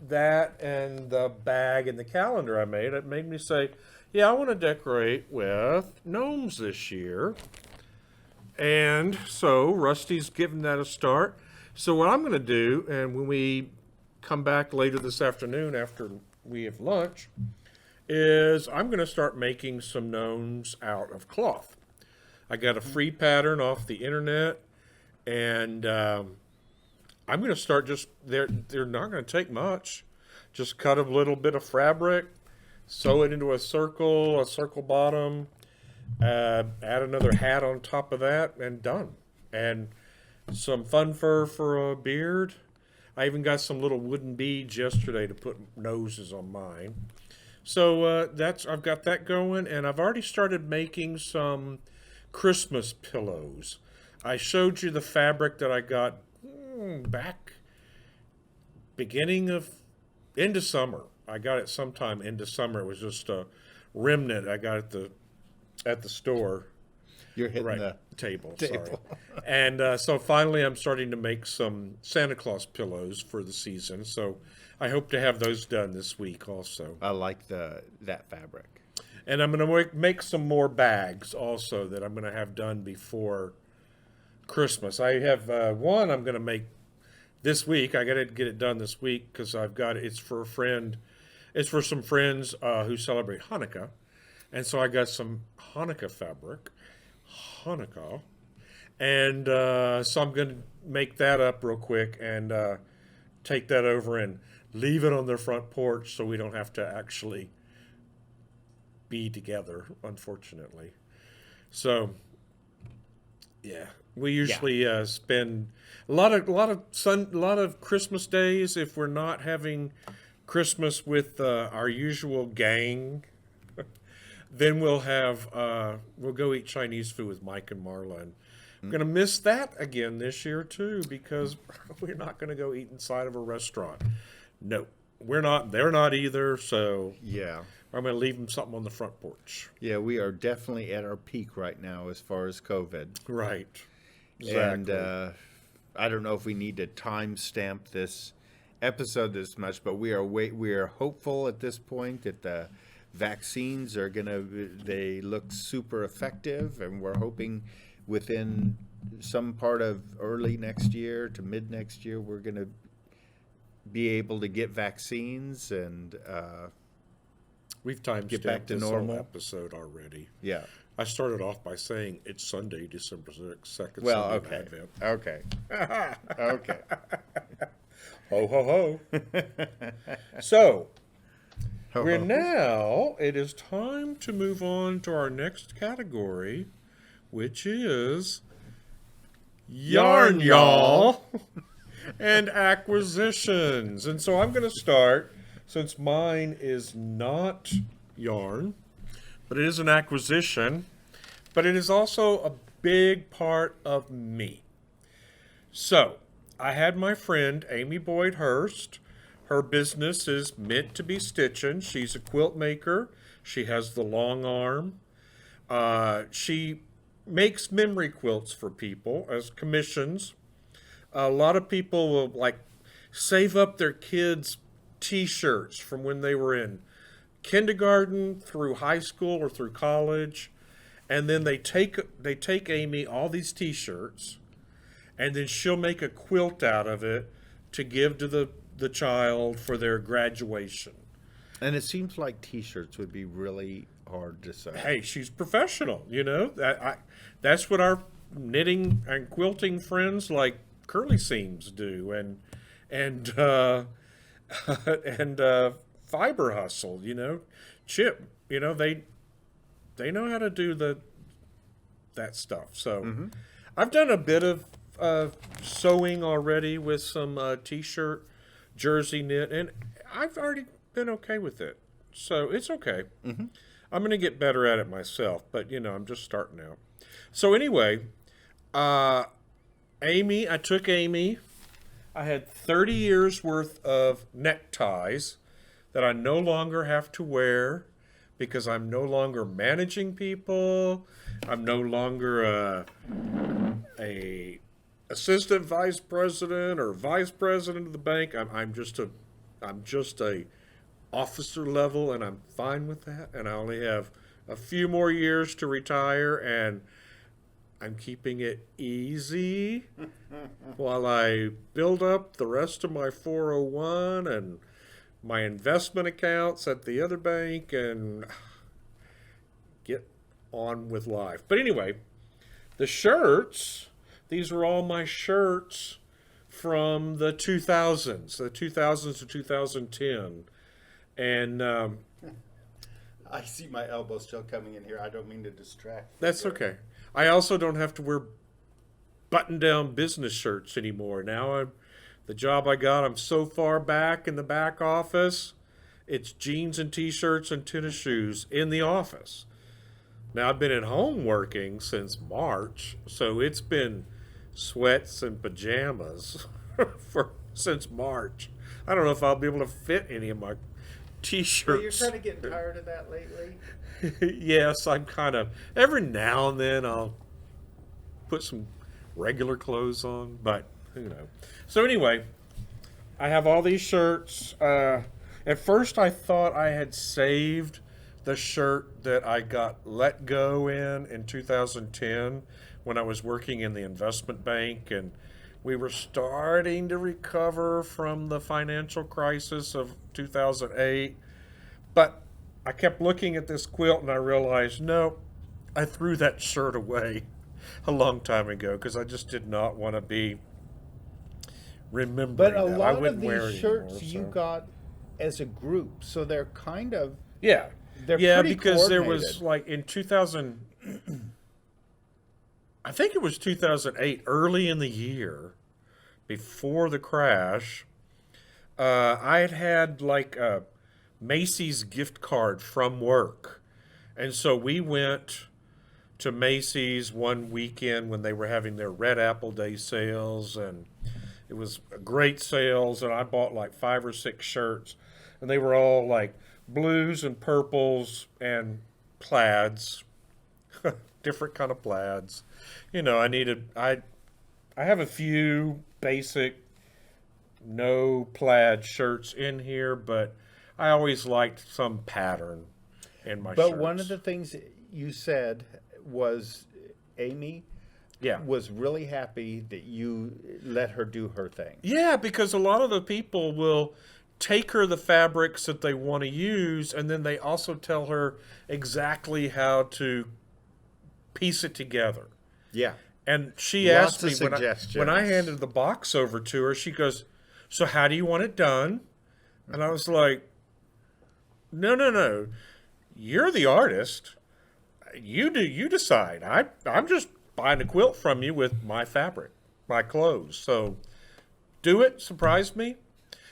that and the bag and the calendar I made, it made me say, yeah, I want to decorate with gnomes this year. And so Rusty's giving that a start. So what I'm going to do, and when we come back later this afternoon after we have lunch, is I'm going to start making some gnomes out of cloth. I got a free pattern off the internet, and I'm going to start they're not going to take much. Just cut a little bit of fabric, sew it into a circle bottom, add another hat on top of that, and done. And some fun fur for a beard. I even got some little wooden beads yesterday to put noses on mine. So I've got that going, and I've already started making some Christmas pillows. I showed you the fabric that I got back into summer. I got it sometime into summer. It was just a remnant I got at the store.
You're hitting the
table. Sorry. And so finally I'm starting to make some Santa Claus pillows for the season. So I hope to have those done this week also.
I like that fabric.
And I'm going to make some more bags also that I'm going to have done before Christmas. I have one I'm going to make this week. I got to get it done this week because it's for a friend. It's for some friends who celebrate Hanukkah. And so I got some Hanukkah fabric. And so I'm going to make that up real quick and take that over and leave it on their front porch so we don't have to actually be together, unfortunately. So, yeah, we usually spend a lot of Christmas days if we're not having Christmas with our usual gang. Then we'll go eat Chinese food with Mike and Marla. And I'm going to miss that again this year, too, because we're not going to go eat inside of a restaurant. No, we're not. They're not either. So
yeah,
I'm going to leave them something on the front porch.
Yeah, we are definitely at our peak right now as far as COVID.
Right. Exactly.
And I don't know if we need to timestamp this episode this much, but we are hopeful at this point that the vaccines they look super effective, and we're hoping within some part of early next year to mid next year we're going to be able to get vaccines and
we've get back to normal episode already.
Yeah,
I started off by saying it's Sunday, December 2nd.
Well,
Sunday
okay.
Okay. Ho ho ho. So Where now it is time to move on to our next category, which is yarn, y'all, and acquisitions. And so I'm going to start, since mine is not yarn, but it is an acquisition, but it is also a big part of me. So I had my friend Amy Boyd Hurst. Her business is meant to be Stitchin. She's a quilt maker. She has the long arm. She makes memory quilts for people as commissions. A lot of people will like save up their kids' t-shirts from when they were in kindergarten through high school or through college, and then they take Amy all these t-shirts, and then she'll make a quilt out of it to give to the child for their graduation.
And it seems like t-shirts would be really hard to sew.
Hey, she's professional, you know. That's what our knitting and quilting friends like Curly Seams do, and Fiber Hustle, you know, Chip, you know, they know how to do that stuff. So I've done a bit of sewing already with some t-shirt jersey knit, and I've already been okay with it, so it's okay. I'm going to get better at it myself, but you know, I'm just starting out. So anyway, Amy, I took Amy. I had 30 years worth of neckties that I no longer have to wear because I'm no longer managing people. I'm no longer a assistant vice president or vice president of the bank. I'm just a officer level, and I'm fine with that. And I only have a few more years to retire, and I'm keeping it easy while I build up the rest of my 401 and my investment accounts at the other bank and get on with life. But anyway, the shirts, these are all my shirts from the 2000s to 2010. And
I see my elbow still coming in here. I don't mean to distract.
That's okay. I also don't have to wear button-down business shirts anymore. Now the job I got, I'm so far back in the back office, it's jeans and t-shirts and tennis shoes in the office. Now I've been at home working since March, so it's been sweats and pajamas since March. I don't know if I'll be able to fit any of my t-shirts.
Well, you're kind of getting tired of that lately?
Yes, I'm kind of, every now and then I'll put some regular clothes on, but you know. So anyway, I have all these shirts. At first I thought I had saved the shirt that I got let go in 2010 when I was working in the investment bank, and we were starting to recover from the financial crisis of 2008. But I kept looking at this quilt and I realized, no, I threw that shirt away a long time ago because I just did not want to be remembering
But a
that.
lot of these shirts anymore, you got as a group, so they're kind of...
Yeah.
They're pretty
because there was like in 2000... I think it was 2008, early in the year, before the crash, I had like a Macy's gift card from work. And so we went to Macy's one weekend when they were having their Red Apple Day sales, and it was great sales, and I bought like 5 or 6 shirts, and they were all like blues and purples and plaids, different kind of plaids. You know, I have a few basic no plaid shirts in here, but I always liked some pattern in my shirts.
But one of the things you said was Amy was really happy that you let her do her thing.
Yeah, because a lot of the people will take her the fabrics that they want to use, and then they also tell her exactly how to piece it together.
Yeah.
And she asked me when I handed the box over to her, she goes, "So how do you want it done?" And I was like, No. You're the artist. You decide. I'm just buying a quilt from you with my fabric, my clothes. So do it. Surprise me.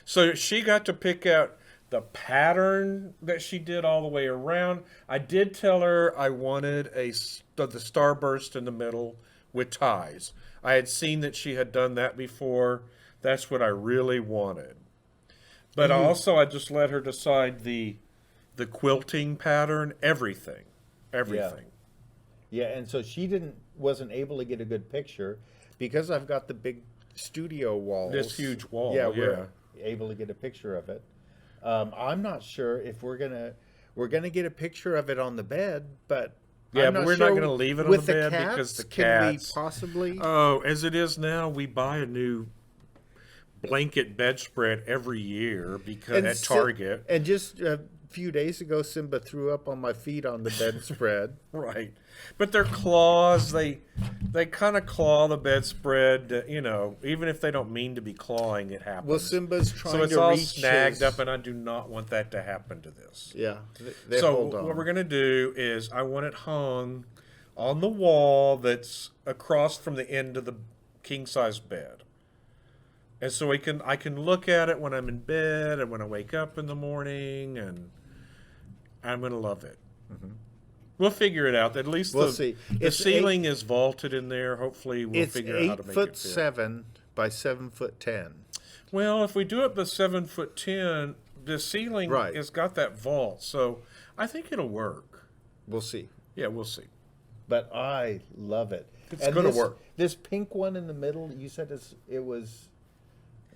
So she got to pick out the pattern that she did all the way around. I did tell her I wanted the starburst in the middle with ties. I had seen that she had done that before. That's what I really wanted. But also I just let her decide the quilting pattern, everything.
Yeah, and so she wasn't able to get a good picture because I've got the big studio walls.
This huge wall.
Yeah, we're able to get a picture of it. I'm not sure if we're gonna get a picture of it on the bed, but
yeah, but we're not gonna leave it on the bed because the cats.
Can we possibly?
Oh, as it is now, we buy a new blanket bedspread every year because at Target.
And just a few days ago, Simba threw up on my feet on the bedspread.
Right, but their claws, they kind of claw the bedspread. Even if they don't mean to be clawing, it happens.
Well, Simba's trying to reach.
So it's all snagged up, and I do not want that to happen to this.
Yeah.
So what we're gonna do is I want it hung on the wall that's across from the end of the king size bed. And so I can look at it when I'm in bed and when I wake up in the morning, and I'm going to love it. Mm-hmm. We'll figure it out. At least we'll see. The ceiling is vaulted in there. Hopefully we'll figure out how to make it fit.
It's 8'7" by 7'10".
Well, if we do it by 7'10", the ceiling has got that vault. So I think it'll work.
We'll see.
Yeah, we'll see.
But I love it.
It's going to work.
This pink one in the middle, you said it was...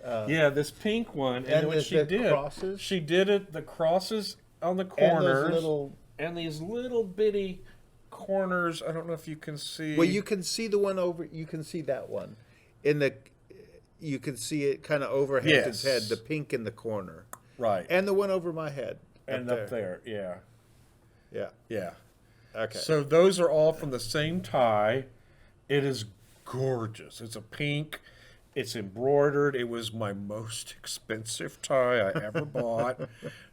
this pink one, and what she did,
crosses?
She did the crosses on the corners, and these little bitty corners. I don't know if you can see.
Well, you can see the one over. You can see that one, you can see it kind of over Hampton's head, the pink in the corner,
right,
and the one over my head,
and up there, yeah.
Okay.
So those are all from the same tie. It is gorgeous. It's a pink. It's embroidered. It was my most expensive tie I ever bought.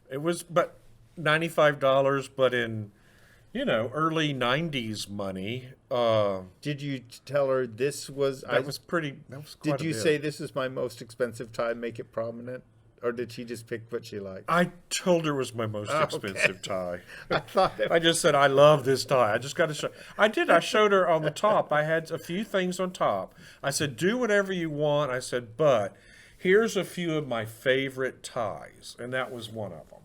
It was but $95, but in early 90s money.
Did you tell her this was?
That was quite
Did you say this is my most expensive tie? Make it prominent, or did she just pick what she liked?
I told her it was my most expensive tie.
I
just said I love this tie. I just got to show. I did. I showed her on the top. I had a few things on top. I said, do whatever you want. I said, but here's a few of my favorite ties, and that was one of them.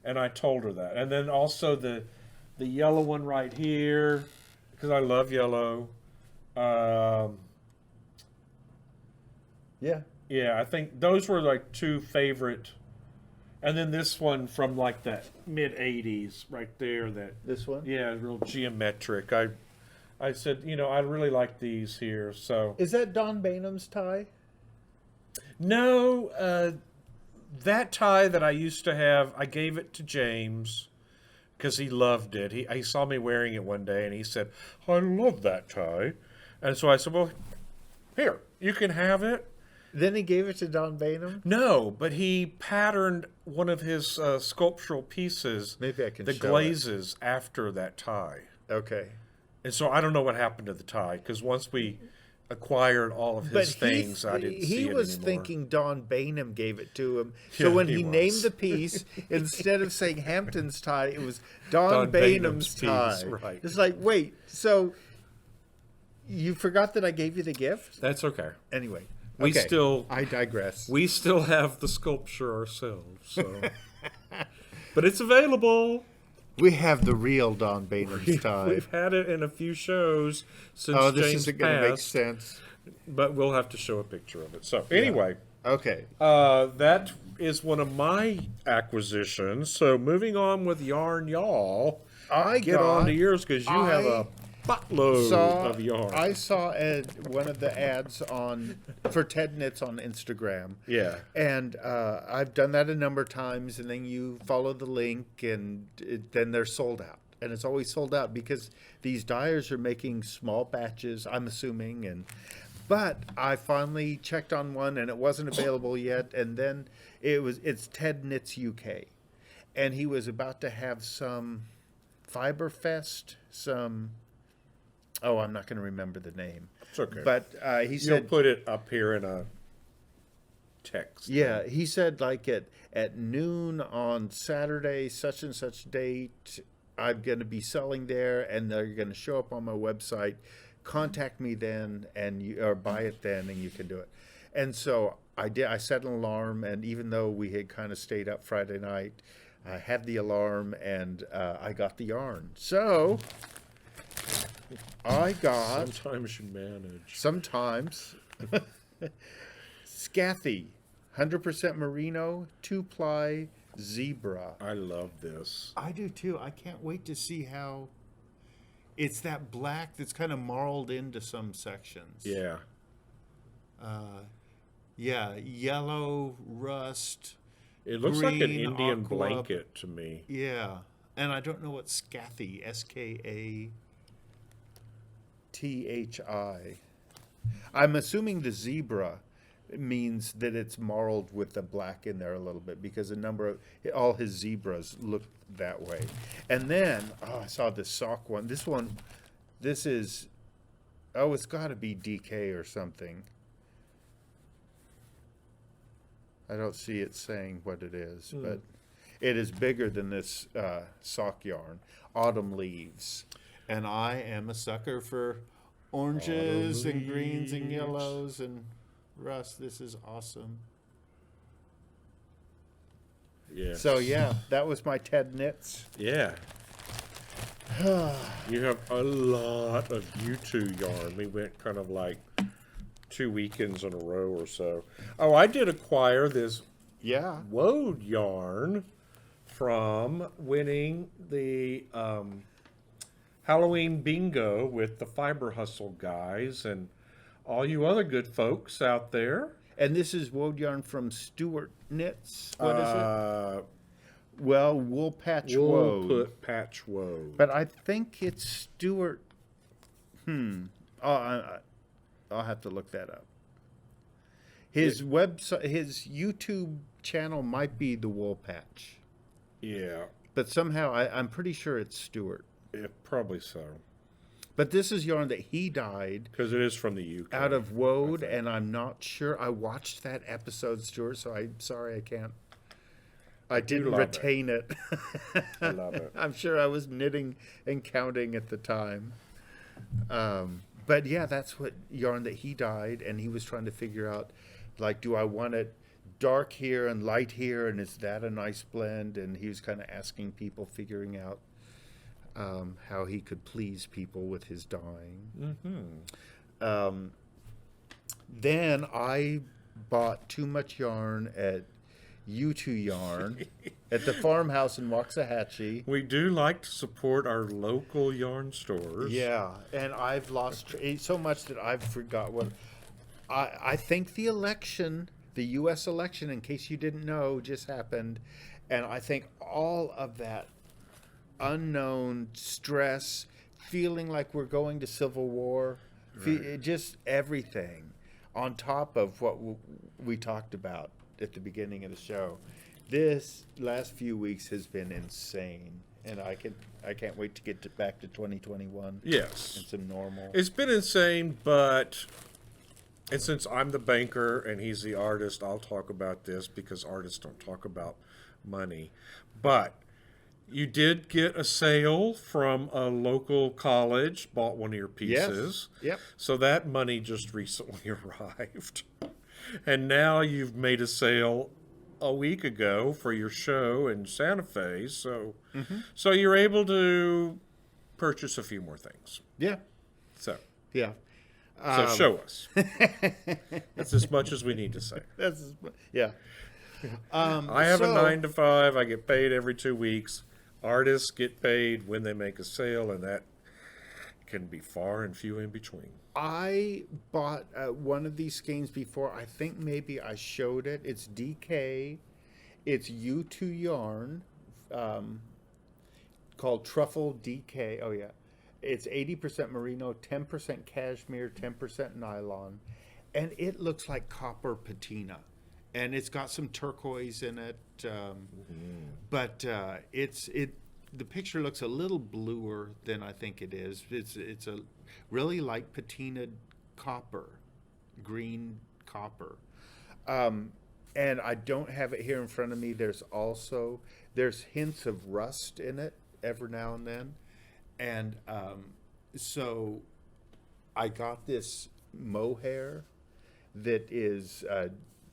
And I told her that. And then also the yellow one right here, because I love yellow. Yeah, I think those were like two favorite. And then this one from like that mid-'80s right there.
This one?
Yeah, real geometric. I said, I really like these here. So
is that Don Bainham's tie?
No, that tie that I used to have, I gave it to James because he loved it. He saw me wearing it one day and he said, I love that tie. And so I said, well, here, you can have it.
Then he gave it to Don Bainham?
No, but he patterned one of his sculptural pieces,
maybe I can
the glazes, after that tie.
Okay.
And so I don't know what happened to the tie, because once we acquired all of his things, I didn't see it anymore.
He was thinking Don Bainham gave it to him. So when he named the piece, instead of saying Hampton's tie, it was Don Bainham's tie.
Right.
It's like, wait, so you forgot that I gave you the gift?
That's okay.
Anyway. I digress.
We still have the sculpture ourselves, so. But it's available.
We have the real Don Bainham's tie.
We've had it in a few shows since
James
James
isn't going to make sense.
But we'll have to show a picture of it. So anyway.
Yeah. Okay.
That is one of my acquisitions. So moving on with Yarn Y'all. Get on to yours because you have a buttload of yarn.
I saw one of the ads for Tedknits on Instagram.
Yeah.
And I've done that a number of times, and then you follow the link, and then they're sold out. And it's always sold out because these dyers are making small batches, I'm assuming. But I finally checked on one, and it wasn't available yet. And then it's Tedknits UK. and he was about to have some Fiber Fest, I'm not going to remember the name.
It's okay.
But he said...
You'll put it up here in a text.
Yeah, he said like at noon on Saturday, such and such date, I'm going to be selling there, and they're going to show up on my website. Contact me then, or buy it then, and you can do it. And so I did. I set an alarm, and even though we had kind of stayed up Friday night, I had the alarm, and I got the yarn. So I got...
Sometimes you manage.
Sometimes. Skathi, 100% merino, 2-ply zebra.
I love this.
I do too. I can't wait to see how... It's that black that's kind of marled into some sections.
Yeah.
Yeah, yellow, rust.
It looks
green,
like an Indian
aqua,
blanket to me.
Yeah. And I don't know what Skathi, Skathi. I'm assuming the zebra means that it's marled with the black in there a little bit, because all his zebras look that way. And then, I saw this sock one. This is, it's got to be DK or something. I don't see it saying what it is, but it is bigger than this sock yarn. Autumn Leaves. And I am a sucker for oranges and greens and yellows and rust. This is awesome.
Yeah.
So, yeah, that was my Tedknits.
Yeah. You have a lot of U2 yarn. We went kind of like 2 weekends in a row or so. Oh, I did acquire this Woad yarn from winning the Halloween bingo with the Fiber Hustle guys and all you other good folks out there.
And this is Woad yarn from Stuart Knits. What is it? Well, Woolpatch Woad.
Woolpatch Woad.
But I think it's Stuart. I'll have to look that up. His website, his YouTube channel might be the Woolpatch.
Yeah.
But somehow I'm pretty sure it's Stuart.
Yeah, probably so.
But this is yarn that he dyed.
Because it is from the UK.
Out of Woad, and I'm not sure. I watched that episode, Stuart, so I'm sorry I can't. I didn't retain it.
I love it.
I'm sure I was knitting and counting at the time. But yeah, that's what yarn that he dyed, and he was trying to figure out, like, do I want it dark here and light here, and is that a nice blend? And he was kind of asking people, figuring out how he could please people with his dyeing. Then I bought too much yarn at U2 Yarn at the farmhouse in Waxahachie.
We do like to support our local yarn stores.
Yeah, and I've lost so much that I've forgot what... I think the election, the U.S. election, in case you didn't know, just happened. And I think all of that unknown stress, feeling like we're going to civil war, just everything on top of what we talked about at the beginning of the show. This last few weeks has been insane, and I can't wait to get back to 2021.
Yes,
it's a normal.
It's been insane, but and since I'm the banker and he's the artist, I'll talk about this because artists don't talk about money. But you did get a sale from a local college, bought one of your pieces.
Yes. Yep.
So that money just recently arrived. And now you've made a sale a week ago for your show in Santa Fe. So so you're able to purchase a few more things.
Yeah.
So.
Yeah.
So show us. That's as much as we need to say.
Yeah.
I have a 9-to-5. I get paid every 2 weeks. Artists get paid when they make a sale, and that can be far and few in between.
I bought one of these skeins before. I think maybe I showed it. It's DK. It's U2 yarn called Truffle DK. Oh, yeah. It's 80% merino, 10% cashmere, 10% nylon. And it looks like copper patina. and it's got some turquoise in it. But the picture looks a little bluer than I think it is. It's a really like patinaed copper, green copper. And I don't have it here in front of me. There's hints of rust in it every now and then. And so I got this mohair that is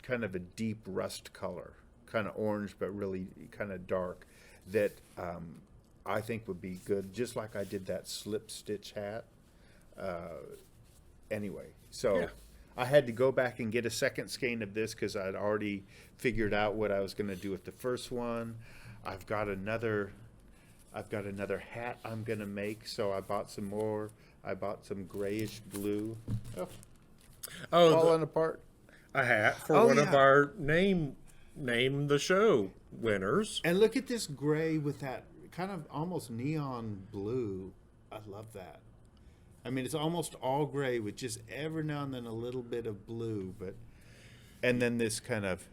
kind of a deep rust color, kind of orange, but really kind of dark, that I think would be good, just like I did that slip stitch hat. Anyway, so yeah. I had to go back and get a second skein of this because I'd already figured out what I was going to do with the first one. I've got another hat I'm going to make, so I bought some more. I bought some grayish blue. Falling apart.
A hat for one of our name the show winners.
And look at this gray with that kind of almost neon blue. I love that. I mean, it's almost all gray with just every now and then a little bit of blue, and then this kind of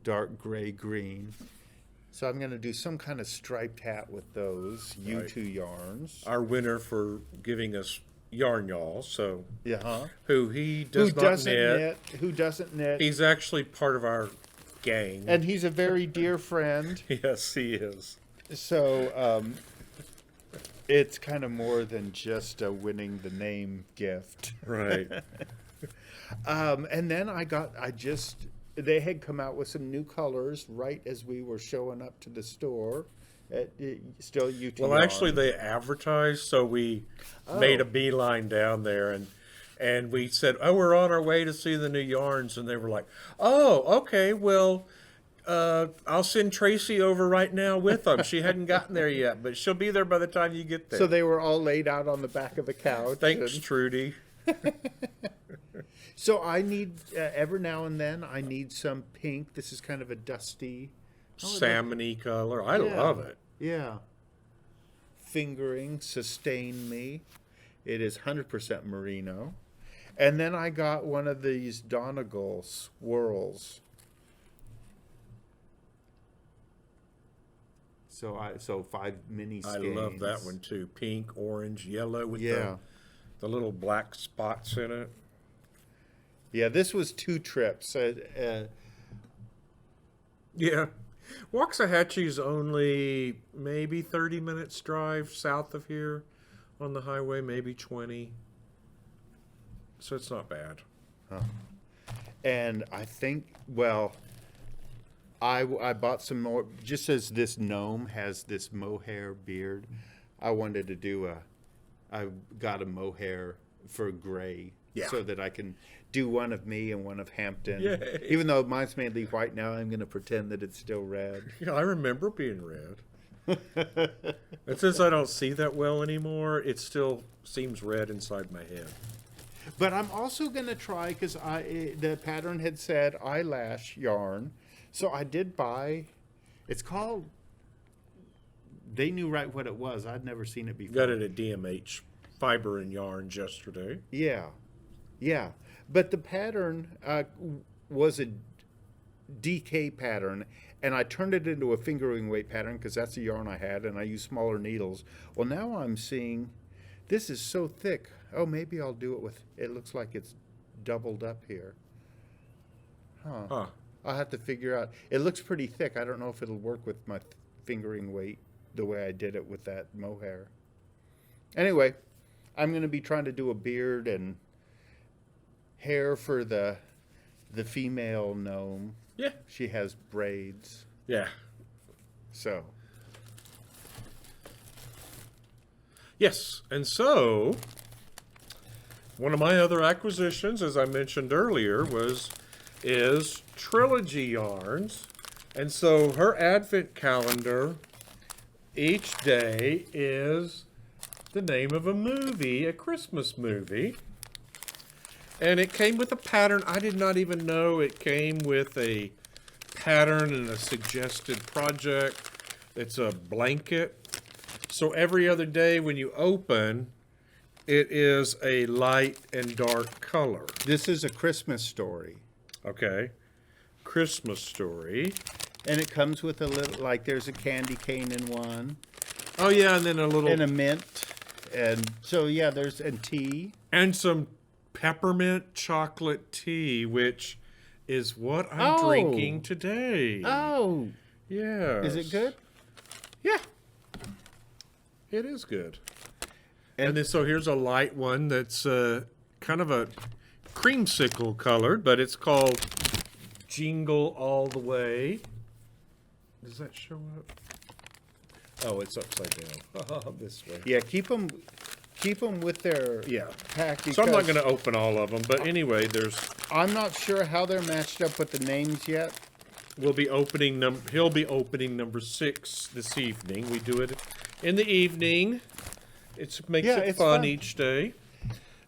dark gray green. So I'm going to do some kind of striped hat with those U2 yarns.
Our winner for giving us yarn, y'all. So
yeah,
who doesn't knit.
Who doesn't knit?
He's actually part of our gang,
and he's a very dear friend.
Yes, he is.
So it's kind of more than just a winning the name gift,
right?
And then they had come out with some new colors right as we were showing up to the store. Still U2
Well,
yarn.
actually, they advertised, so we made a beeline down there, and we said, "Oh, we're on our way to see the new yarns," and they were like, "Oh, okay, well, I'll send Tracy over right now with them. She hadn't gotten there yet, but she'll be there by the time you get there."
So they were all laid out on the back of the couch.
Thanks, Trudy.
So I need every now and then I need some pink. This is kind of a dusty,
salmony color. I love it.
Yeah. Fingering, sustain me. It is 100% merino. And then I got one of these Donegal swirls. So 5 mini skeins.
I love that one too. Pink, orange, yellow with the little black spots in it.
Yeah, this was 2 trips.
Yeah. Waxahachie's only maybe 30 minutes drive south of here on the highway, maybe 20. So it's not bad.
Huh. And I think, well, I bought some more, just as this gnome has this mohair beard, I wanted to do I got a mohair for gray so that I can do one of me and one of Hampton.
Yay.
Even though mine's mainly white now, I'm going to pretend that it's still red.
Yeah, I remember being red. And since I don't see that well anymore, it still seems red inside my head.
But I'm also going to try, because the pattern had said Eyelash yarn. So I did buy, it's called, they knew right what it was. I'd never seen it before.
Got it at DMH Fiber and Yarns yesterday.
Yeah. But the pattern was a DK pattern, and I turned it into a fingering weight pattern because that's the yarn I had, and I used smaller needles. Well, now I'm seeing this is so thick. Oh, maybe I'll do it with, it looks like it's doubled up here. Huh. I'll have to figure out. It looks pretty thick. I don't know if it'll work with my fingering weight the way I did it with that mohair. Anyway, I'm going to be trying to do a beard and hair for the female gnome.
Yeah.
She has braids.
Yeah.
So.
Yes, and so one of my other acquisitions, as I mentioned earlier, is Trilogy Yarns. And so her advent calendar each day is the name of a movie, a Christmas movie. And it came with a pattern. I did not even know it came with a pattern and a suggested project. It's a blanket. So every other day when you open, it is a light and dark color.
This is a Christmas story.
Okay. Christmas story.
And it comes with a little, like there's a candy cane in one.
Oh, yeah, and then a little...
And a mint. And so, yeah, there's, and tea.
And some peppermint chocolate tea, which is what I'm drinking today.
Oh.
Yeah.
Is it good?
Yeah. It is good. And then, so here's a light one that's kind of a creamsicle colored, but it's called Jingle All the Way. Does that show up? Oh, it's upside down. This way.
Yeah, keep them with their pack.
So I'm not going to open all of them, but anyway,
I'm not sure how they're matched up with the names yet.
We'll be opening he'll be opening number 6 this evening. We do it in the evening. It makes it fun each day.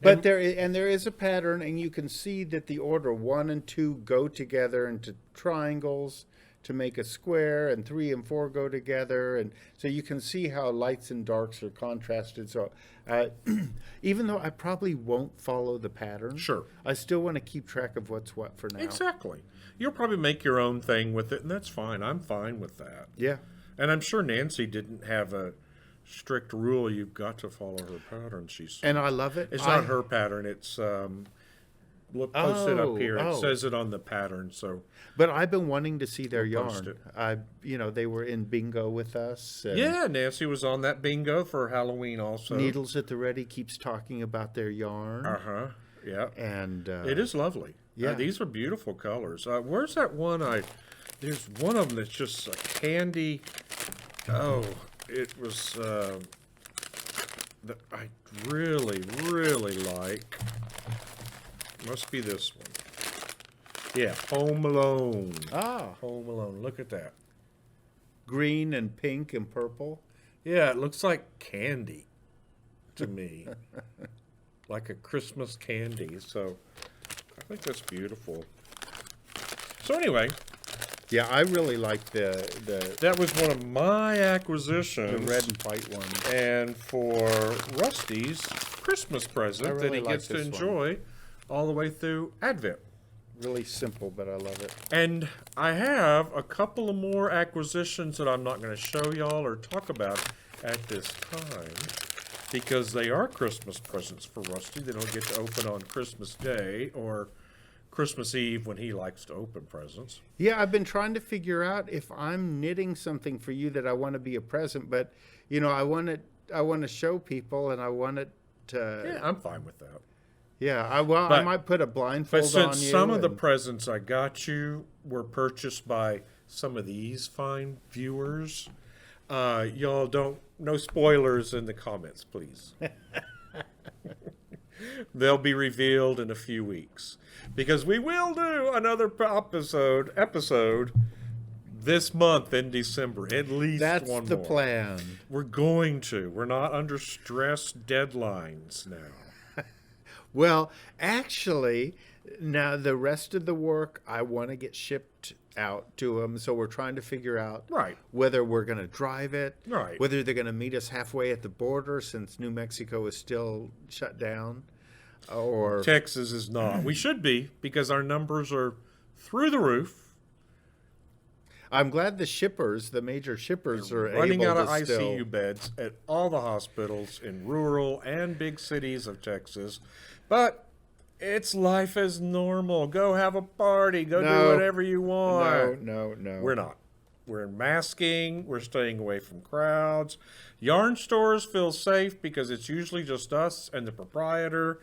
But there is a pattern, and you can see that the order 1 and 2 go together into triangles to make a square, and 3 and 4 go together, and so you can see how lights and darks are contrasted. So even though I probably won't follow the pattern,
sure,
I still want to keep track of what's what for now.
Exactly. You'll probably make your own thing with it, and that's fine. I'm fine with that.
Yeah.
And I'm sure Nancy didn't have a strict rule. You've got to follow her pattern.
And I love it.
It's not her pattern. It's posted up here. It says it on the pattern. So,
but I've been wanting to see their yarn. They were in bingo with us.
Yeah, Nancy was on that bingo for Halloween also.
Needles at the Ready keeps talking about their yarn.
Yeah.
And
it is lovely. Yeah, these are beautiful colors. Where's that one? There's one of them that's just a candy. Oh, it was that I really, really like. Must be this one. Yeah, Home Alone. Home Alone. Look at that.
Green and pink and purple.
Yeah, it looks like candy to me. Like a Christmas candy. So I think that's beautiful. So anyway.
Yeah, I really like the
That was one of my acquisitions.
The red and white one.
And for Rusty's Christmas present that he gets to enjoy all the way through Advent.
Really simple, but I love it.
And I have a couple of more acquisitions that I'm not going to show y'all or talk about at this time because they are Christmas presents for Rusty. They don't get to open on Christmas Day or Christmas Eve when he likes to open presents.
Yeah, I've been trying to figure out if I'm knitting something for you that I want to be a present, but I want to show people, and I want it to.
Yeah, I'm fine with that.
Yeah, I might put a blindfold on you.
But since some of the presents I got you were purchased by some of these fine viewers, y'all no spoilers in the comments, please. They'll be revealed in a few weeks. Because we will do another episode this month in December. At least one more.
That's the plan.
We're going to. We're not under stress deadlines now.
Well, actually, now the rest of the work I want to get shipped out to them. So we're trying to figure out whether we're going to drive it, whether they're going to meet us halfway at the border since New Mexico is still shut down. Or
Texas is not. We should be because our numbers are through the roof.
I'm glad the major shippers are
running
able
out of
to
ICU beds at all the hospitals in rural and big cities of Texas. But it's life as normal. Go have a party. Go do whatever you want.
No.
We're not. We're masking. We're staying away from crowds. Yarn stores feel safe because it's usually just us and the proprietor.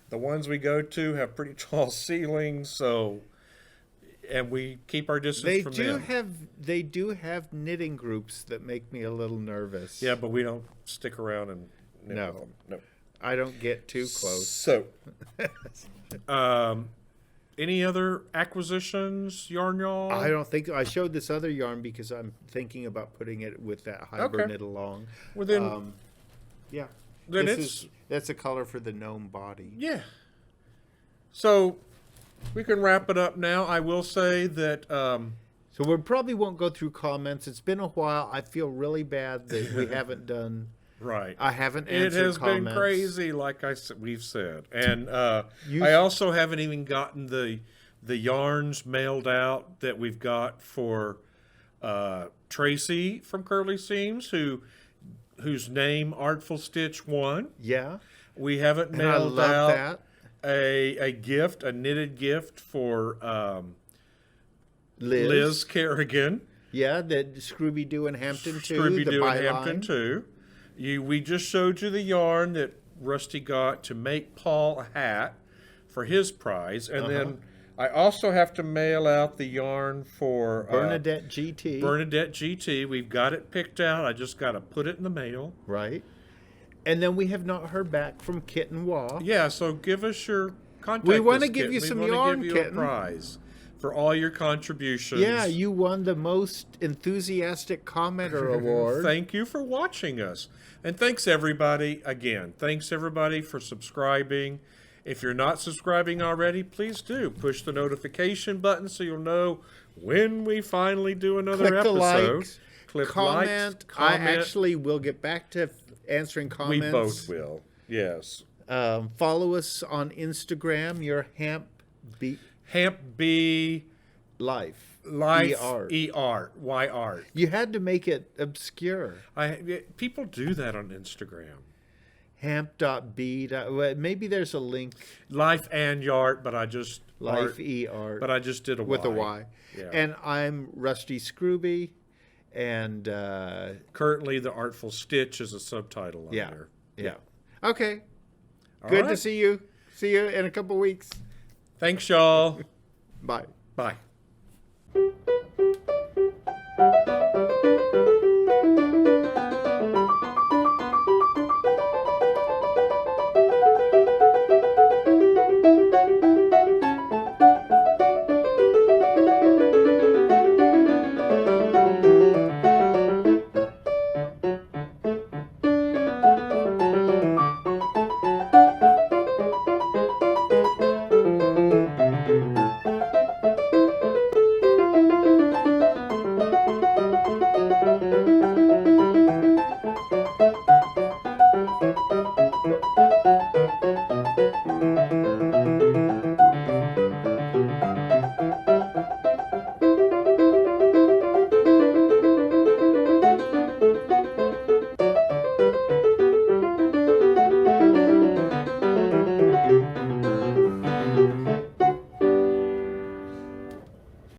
The ones we go to have pretty tall ceilings, and we keep our distance from them.
They do have knitting groups that make me a little nervous.
Yeah, but we don't stick around and knit with them. No.
I don't get too close.
So, any other acquisitions, yarn y'all?
I don't think I showed this other yarn because I'm thinking about putting it with that Hiberknitalong.
Well then,
yeah.
Then
that's a color for the gnome body.
Yeah. So we can wrap it up now. I will say that.
So we probably won't go through comments. It's been a while. I feel really bad that we haven't done.
Right.
I haven't answered
It has
comments.
been crazy, like we've said. And I also haven't even gotten the the yarns mailed out that we've got for Tracy from Curly Seams, whose name Artful Stitch won.
Yeah.
We haven't mailed out a gift, a knitted gift for Liz Kerrigan.
Yeah, that Scrooby Doo in Hampton too.
Scrooby Doo in Hampton too. We just showed you the yarn that Rusty got to make Paul a hat for his prize, and then I also have to mail out the yarn for
Bernadette GT.
Bernadette GT. We've got it picked out. I just got to put it in the mail.
Right. And then we have not heard back from Kitten Wah.
Yeah, so give us your contact.
We want to give you some yarn,
Kitten. We want to give you a prize for all your contributions.
Yeah, you won the most enthusiastic commenter award.
Thank you for watching us. And thanks everybody again. Thanks everybody for subscribing. If you're not subscribing already, please do. Push the notification button so you'll know when we finally do another
Click
episode.
The likes.
Click
comment.
Comment.
I actually will get back to answering comments.
We both will. Yes.
Follow us on Instagram. Your Hamp
B
Life.
E-R-Y-R.
You had to make it obscure.
People do that on Instagram.
Hamp.b. Maybe there's a link.
Life and Yart, but I just
Life E-R.
But I just did a
with
Y.
a Y.
Yeah.
And I'm Rusty Scrooby, and
currently the Artful Stitch is a subtitle on there.
Yeah. Okay. Good to see you. See you in a couple weeks.
Thanks, y'all.
Bye.
Bye.